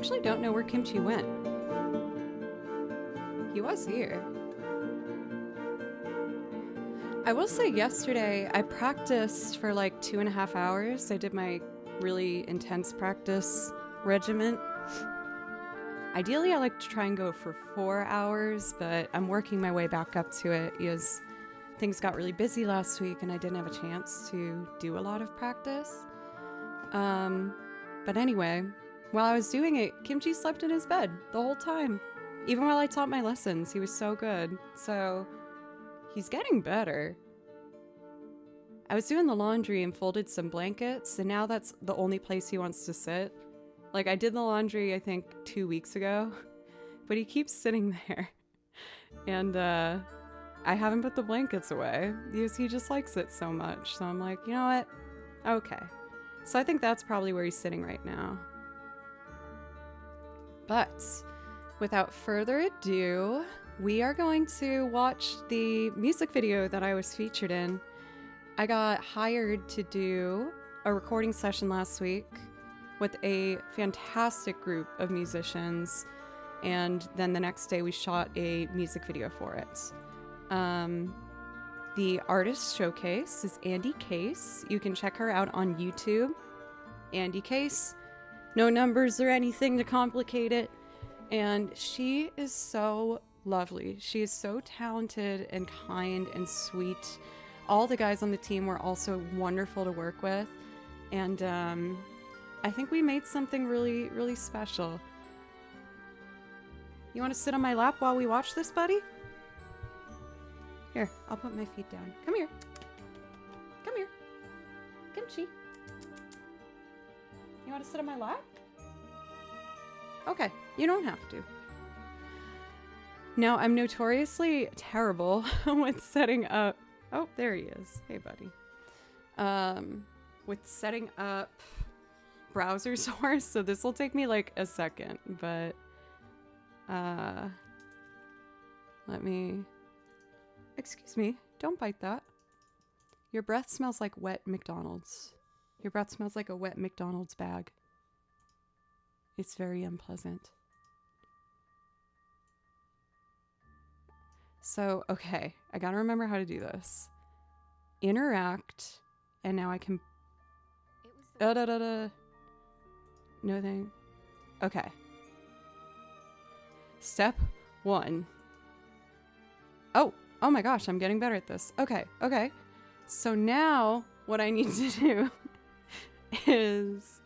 [SPEAKER 1] actually don't know where Kimchi went. He was here. I will say yesterday I practiced for like 2.5 hours. I did my really intense practice regimen. Ideally, I like to try and go for 4 hours, but I'm working my way back up to it because things got really busy last week and I didn't have a chance to do a lot of practice. But anyway, while I was doing it, Kimchi slept in his bed the whole time. Even while I taught my lessons, he was so good. So he's getting better. I was doing the laundry and folded some blankets, and now that's the only place he wants to sit. Like, I did the laundry, I think, 2 weeks ago, but he keeps sitting there. And I haven't put the blankets away because he just likes it so much. So I'm like, you know what? Okay. So I think that's probably where he's sitting right now. But without further ado, we are going to watch the music video that I was featured in. I got hired to do a recording session last week with a fantastic group of musicians, and then the next day we shot a music video for it. The artist showcase is Andy Case. You can check her out on YouTube. Andy Case. No numbers or anything to complicate it. And she is so lovely. She is so talented and kind and sweet. All the guys on the team were also wonderful to work with. And I think we made something really, really special. You want to sit on my lap while we watch this, buddy? Here, I'll put my feet down. Come here. Come here. Kimchi. You want to sit on my lap? Okay, you don't have to. Now, I'm notoriously terrible with setting up... Oh, there he is. Hey, buddy. With setting up browser source, so this will take me like a second, but let me... Excuse me, don't bite that. Your breath smells like wet McDonald's. Your breath smells like a wet McDonald's bag. It's very unpleasant. So, okay, I gotta remember how to do this. Interact, and now I can... No thing. Okay. Step 1. Oh my gosh, I'm getting better at this. Okay. So now, what I need to do is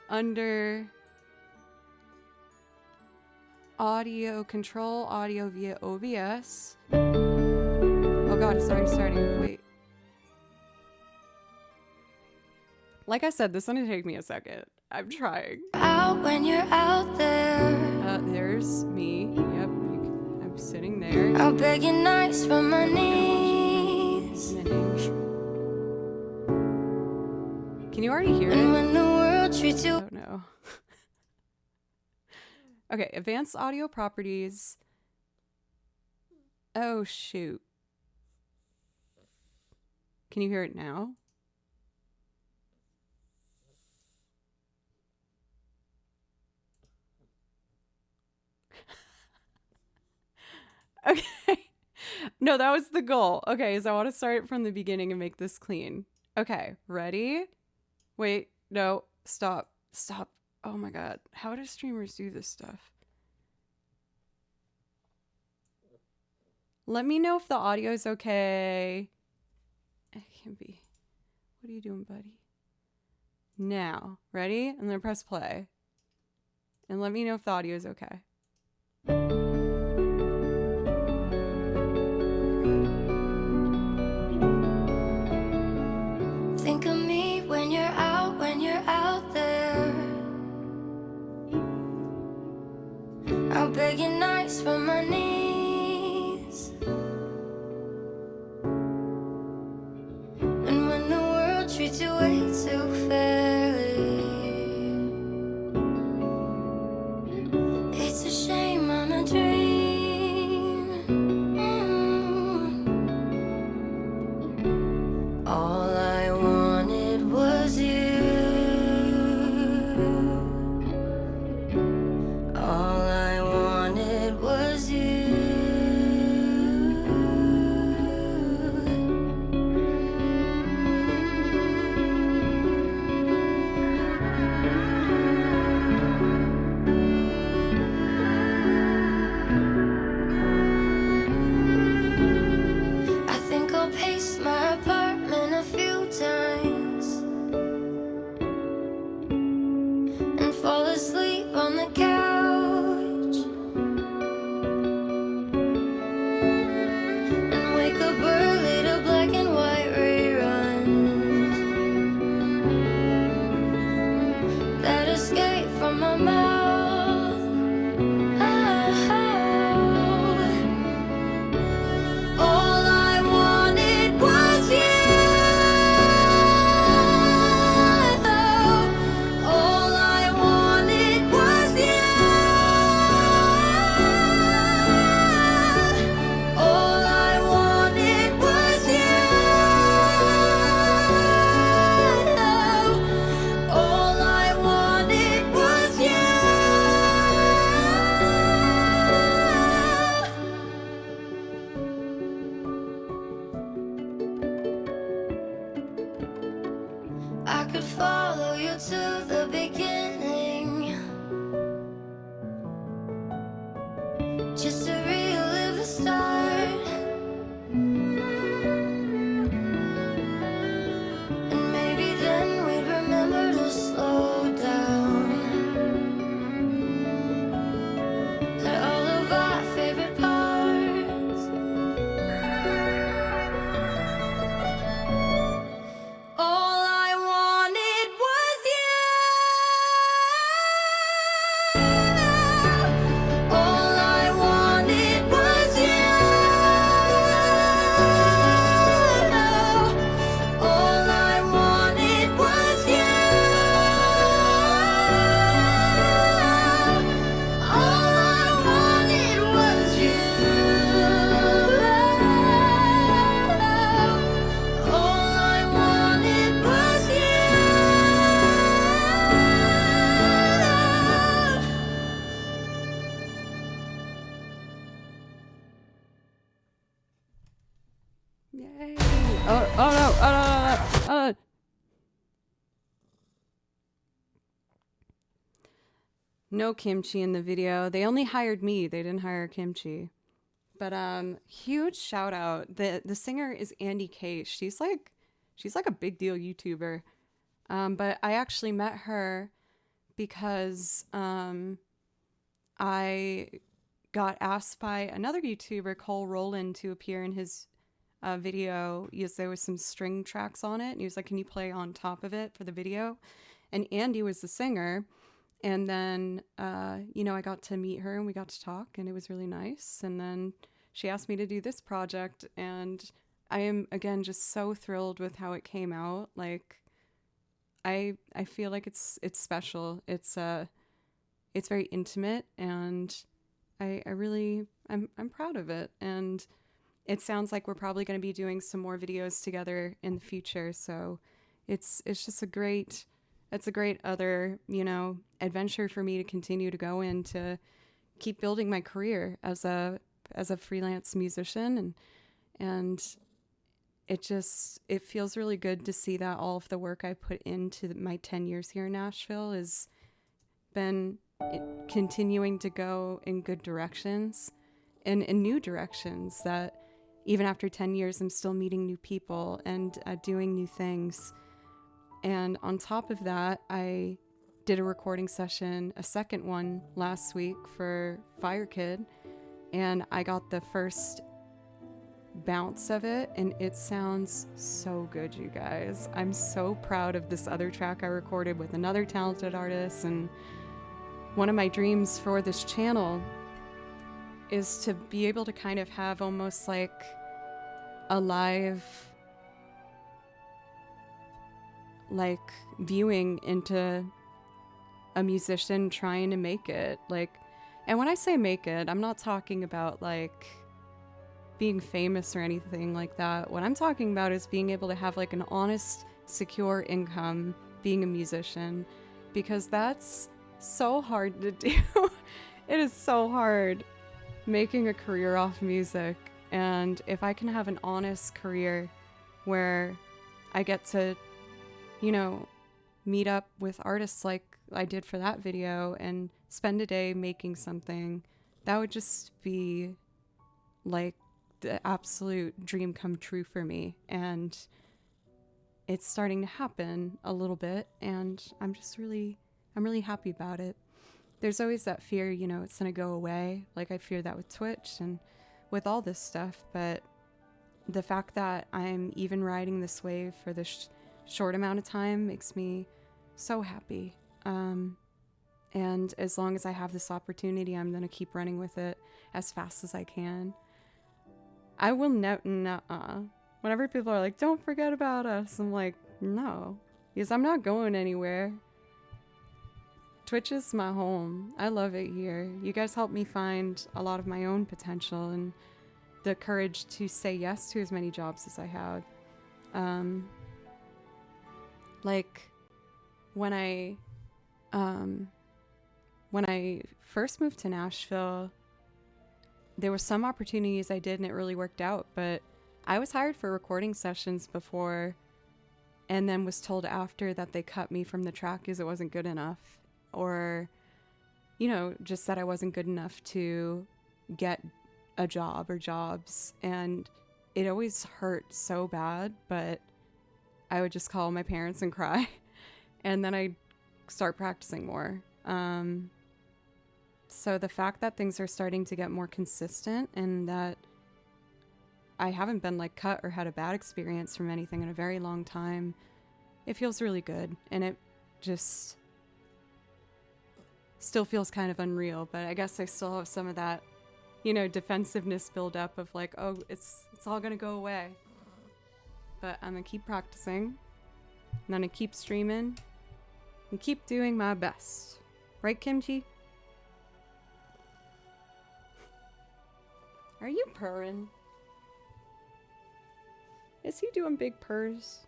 [SPEAKER 1] under audio control, audio via OBS. Oh god, it's already starting. Wait. Like I said, this is gonna take me a second. I'm trying.
[SPEAKER 2] Out when you're out there.
[SPEAKER 1] There's me. Yep, I'm sitting there.
[SPEAKER 2] I'll beg you nice from my knees.
[SPEAKER 1] Can you already hear it?
[SPEAKER 2] And when the world treats you...
[SPEAKER 1] Oh no. Okay, advanced audio properties. Oh shoot. Can you hear it now? Okay. No, that was the goal. Okay, so I want to start from the beginning and make this clean. Okay, ready? Wait, no, stop. Oh my god, how do streamers do this stuff? Let me know if the audio is okay. It can be. What are you doing, buddy? Now, ready? I'm gonna press play. And let me know if the audio is okay.
[SPEAKER 2] Think of me when you're out there. I'll beg you nice from my knees. And when the world treats you way too fairly, it's a shame I'm a dream. could follow you to the beginning, just to relive the start. And maybe then we'd remember to slow down at all of our favorite parts. All I wanted was you. All I wanted was you. All I wanted was you. All I wanted was you. All I wanted was you.
[SPEAKER 1] Yay! Oh no! Oh no! Oh no! No kimchi in the video. They only hired me. They didn't hire kimchi. But huge shout out. The singer is Andy K. She's like a big deal YouTuber. But I actually met her because I got asked by another YouTuber, Cole Roland, to appear in his video. Yes, there was some string tracks on it, and he was like, "Can you play on top of it for the video?" And Andy was the singer. And then, I got to meet her and we got to talk, and it was really nice. And then she asked me to do this project, and I am, again, just so thrilled with how it came out. Like, I feel like it's special. It's very intimate, and I'm proud of it. And it sounds like we're probably going to be doing some more videos together in the future. So it's just a great other, adventure for me to continue to go in to keep building my career as a freelance musician. And it feels really good to see that all of the work I put into my 10 years here in Nashville has been continuing to go in good directions and in new directions, that even after 10 years, I'm still meeting new people and doing new things. And on top of that, I did a recording session, a second one last week for Fire Kid, and I got the first bounce of it, and it sounds so good, you guys. I'm so proud of this other track I recorded with another talented artist. And one of my dreams for this channel is to be able to kind of have almost like a live viewing into a musician trying to make it. And when I say make it, I'm not talking about like being famous or anything like that. What I'm talking about is being able to have like an honest, secure income being a musician, because that's so hard to do. It is so hard making a career off music. And if I can have an honest career where I get to meet up with artists like I did for that video and spend a day making something, that would just be like the absolute dream come true for me. And it's starting to happen a little bit, and I'm really happy about it. There's always that fear, it's gonna go away. Like, I fear that with Twitch and with all this stuff, but the fact that I'm even riding this wave for this short amount of time makes me so happy. And as long as I have this opportunity, I'm going to keep running with it as fast as I can. I will Whenever people are like, don't forget about us, I'm like, no, because I'm not going anywhere. Twitch is my home. I love it here. You guys help me find a lot of my own potential and the courage to say yes to as many jobs as I had. Like when I first moved to Nashville, there were some opportunities I did and it really worked out, but I was hired for recording sessions before and then was told after that they cut me from the track because it wasn't good enough, or, you know, just that I wasn't good enough to get a job or jobs. And it always hurt so bad, but I would just call my parents and cry. And then I'd start practicing more. So the fact that things are starting to get more consistent and that I haven't been like cut or had a bad experience from anything in a very long time, it feels really good. And it just still feels kind of unreal, but I guess I still have some of that, you know, defensiveness build up of like, oh, it's all gonna go away. But I'm gonna keep practicing, and then I keep streaming and keep doing my best. Right, Kimchi? Are you purring? Is he doing big purrs?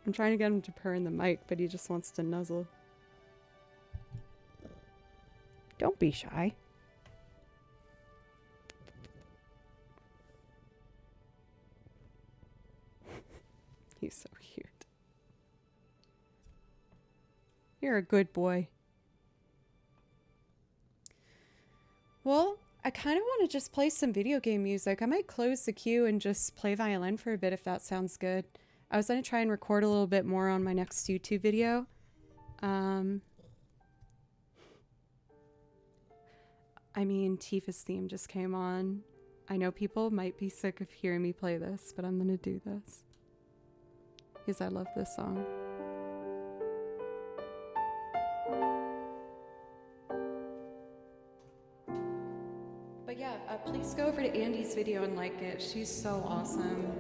[SPEAKER 1] I'm trying to get him to purr in the mic, but he just wants to nuzzle. Don't be shy. He's so cute. You're a good boy. Well, I kind of want to just play some video game music. I might close the queue and just play violin for a bit if that sounds good. I was going to try and record a little bit more on my next YouTube video. I mean, Tifa's theme just came on. I know people might be sick of hearing me play this, but I'm going to do this because I love this song. But yeah, please go over to Andy's video and like it. She's so awesome.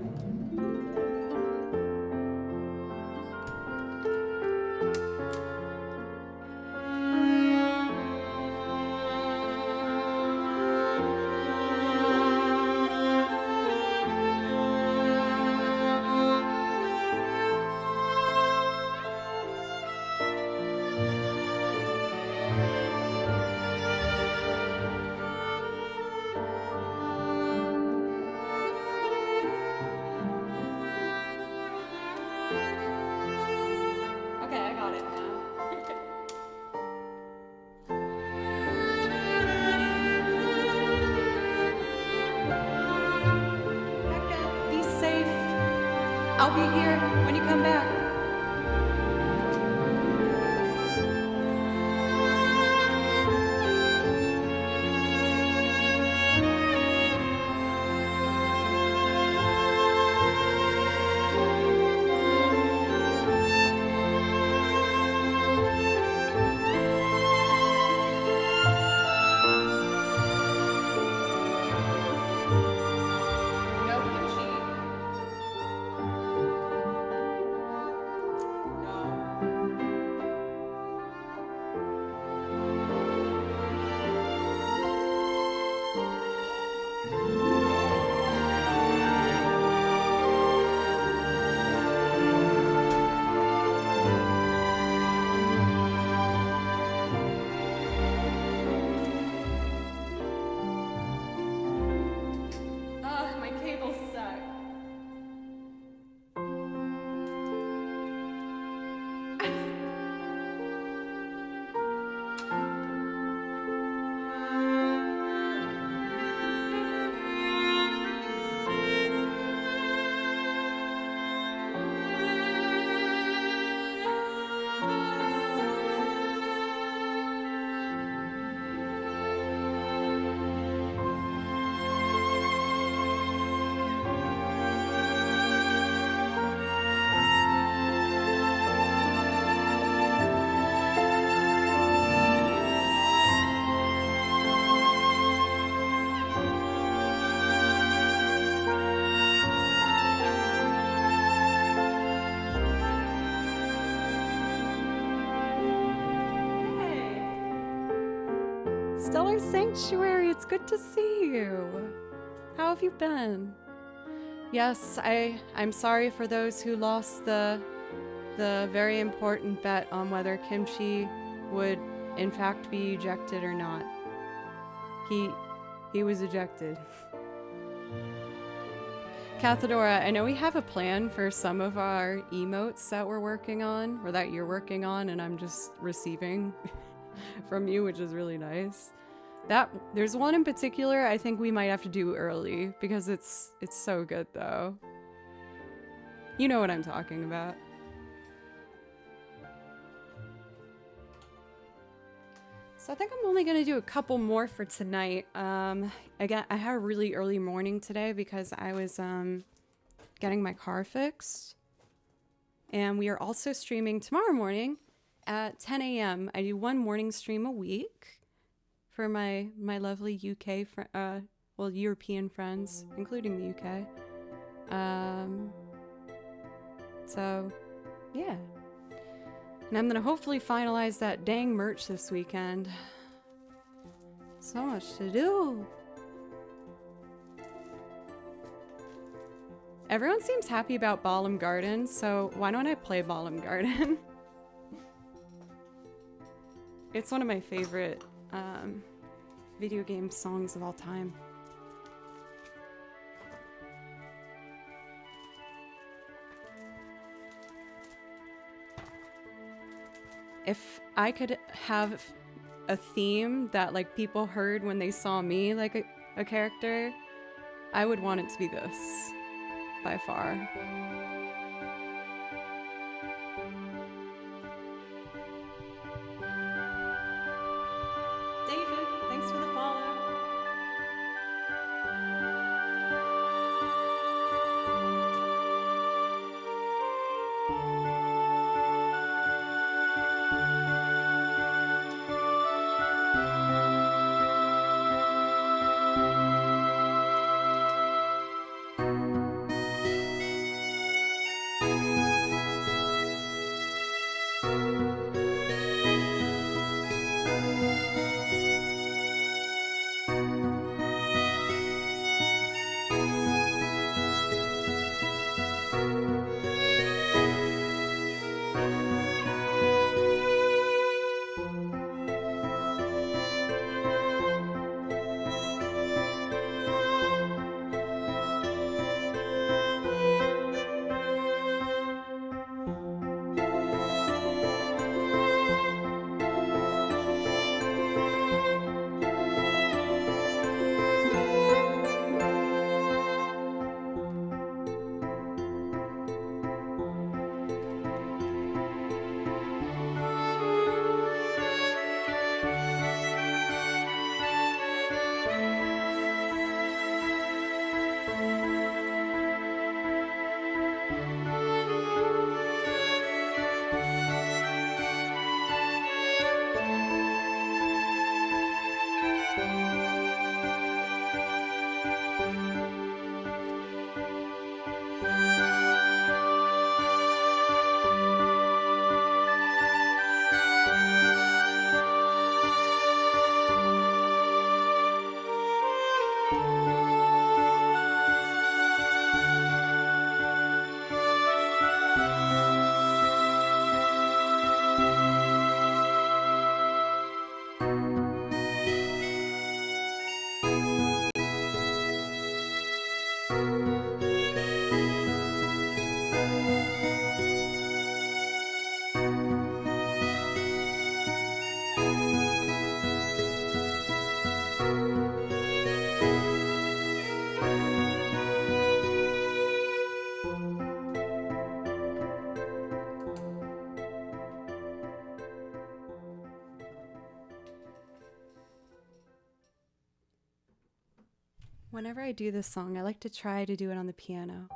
[SPEAKER 1] I'll be here when you come back. Stellar Sanctuary, it's good to see you. How have you been? Yes, I'm sorry for those who lost the very important bet on whether Kimchi would in fact be ejected or not. He was ejected. Cathedora, I know we have a plan for some of our emotes that we're working on, or that you're working on, and I'm just receiving from you, which is really nice. There's one in particular I think we might have to do early because it's so good though. You know what I'm talking about. So I think I'm only gonna do a couple more for tonight. Again, I had a really early morning today because I was getting my car fixed, and we are also streaming tomorrow morning at 10 a.m. I do one morning stream a week for my lovely UK European friends, including the UK. So yeah. And I'm gonna hopefully finalize that dang merch this weekend. So much to do. Everyone seems happy about Ballum Garden, so why don't I play Ballum Garden? It's one of my favorite video game songs of all time. If I could have a theme that like people heard when they saw me like a character, I would want it to be this, by far. David, thanks for the follow. Whenever I do this song, I like to try to do it on the piano.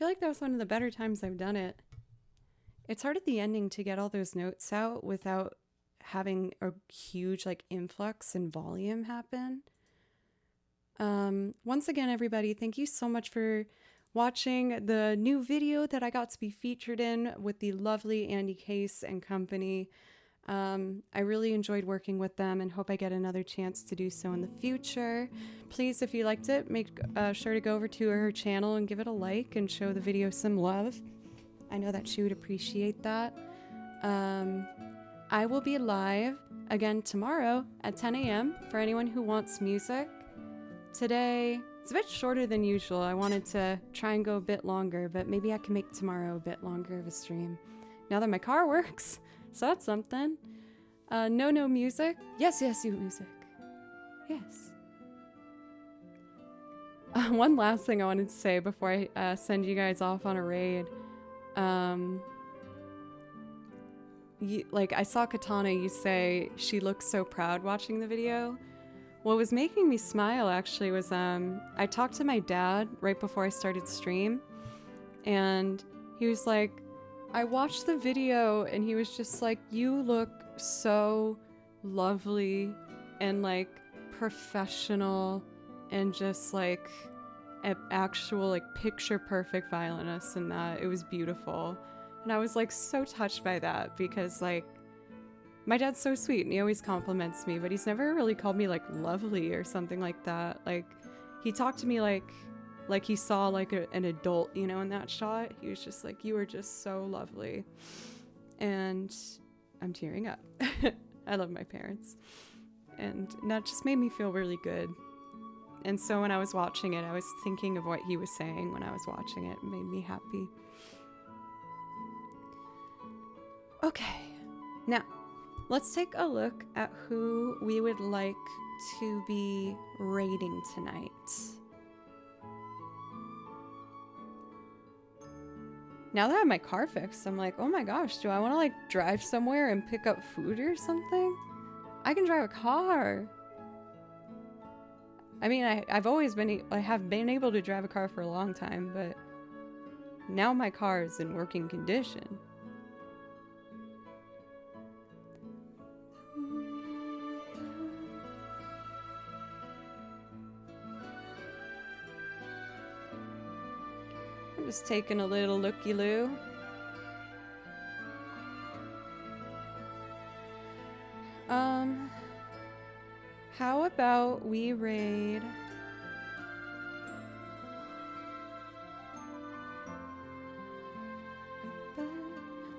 [SPEAKER 1] feel like that was one of the better times I've done it. It's hard at the ending to get all those notes out without having a huge like influx and volume happen. Once again, everybody, thank you so much for watching the new video that I got to be featured in with the lovely Andy Case and company. I really enjoyed working with them and hope I get another chance to do so in the future. Please, if you liked it, make sure to go over to her channel and give it a like and show the video some love. I know that she would appreciate that. I will be live again tomorrow at 10 a.m. for anyone who wants music. Today, it's a bit shorter than usual. I wanted to try and go a bit longer, but maybe I can make tomorrow a bit longer of a stream. Now that my car works, so that's something. No music. Yes, you music. Yes. One last thing I wanted to say before I send you guys off on a raid. I saw Katana, you say she looks so proud watching the video. What was making me smile actually was I talked to my dad right before I started stream, and he was like, I watched the video, and he was just like, you look so lovely and like professional and just like an actual like picture perfect violinist, and that it was beautiful. And I was like so touched by that because like my dad's so sweet and he always compliments me, but he's never really called me like lovely or something like that. Like he talked to me like he saw like an adult, you know, in that shot. He was just like, you were just so lovely. And I'm tearing up. I love my parents. And that just made me feel really good. And so when I was watching it, I was thinking of what he was saying when I was watching it. It made me happy. Okay, now let's take a look at who we would like to be raiding tonight. Now that I have my car fixed, I'm like, oh my gosh, do I want to like drive somewhere and pick up food or something? I can drive a car. I mean, I have been able to drive a car for a long time, but now my car is in working condition. I'm just taking a little looky-loo. How about we raid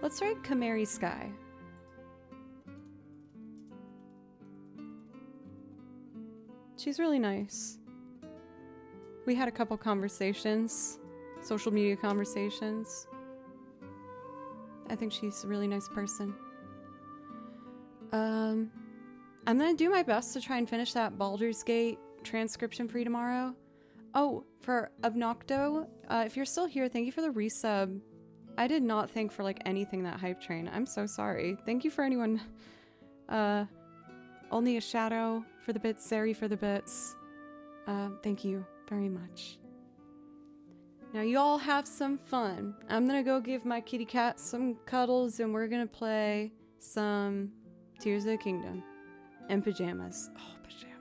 [SPEAKER 1] let's raid Canary Sky. She's really nice. We had a couple conversations, social media conversations. I think she's a really nice person. I'm gonna do my best to try and finish that Baldur's Gate transcription for you tomorrow. Oh, for Abnocto, if you're still here, thank you for the resub. I did not think for like anything that hype train. I'm so sorry. Thank you for anyone. Only a Shadow for the bits, Sari for the bits. Thank you very much. Now you all have some fun. I'm gonna go give my kitty cat some cuddles and we're gonna play some Tears of the Kingdom and pajamas. Oh, pajamas.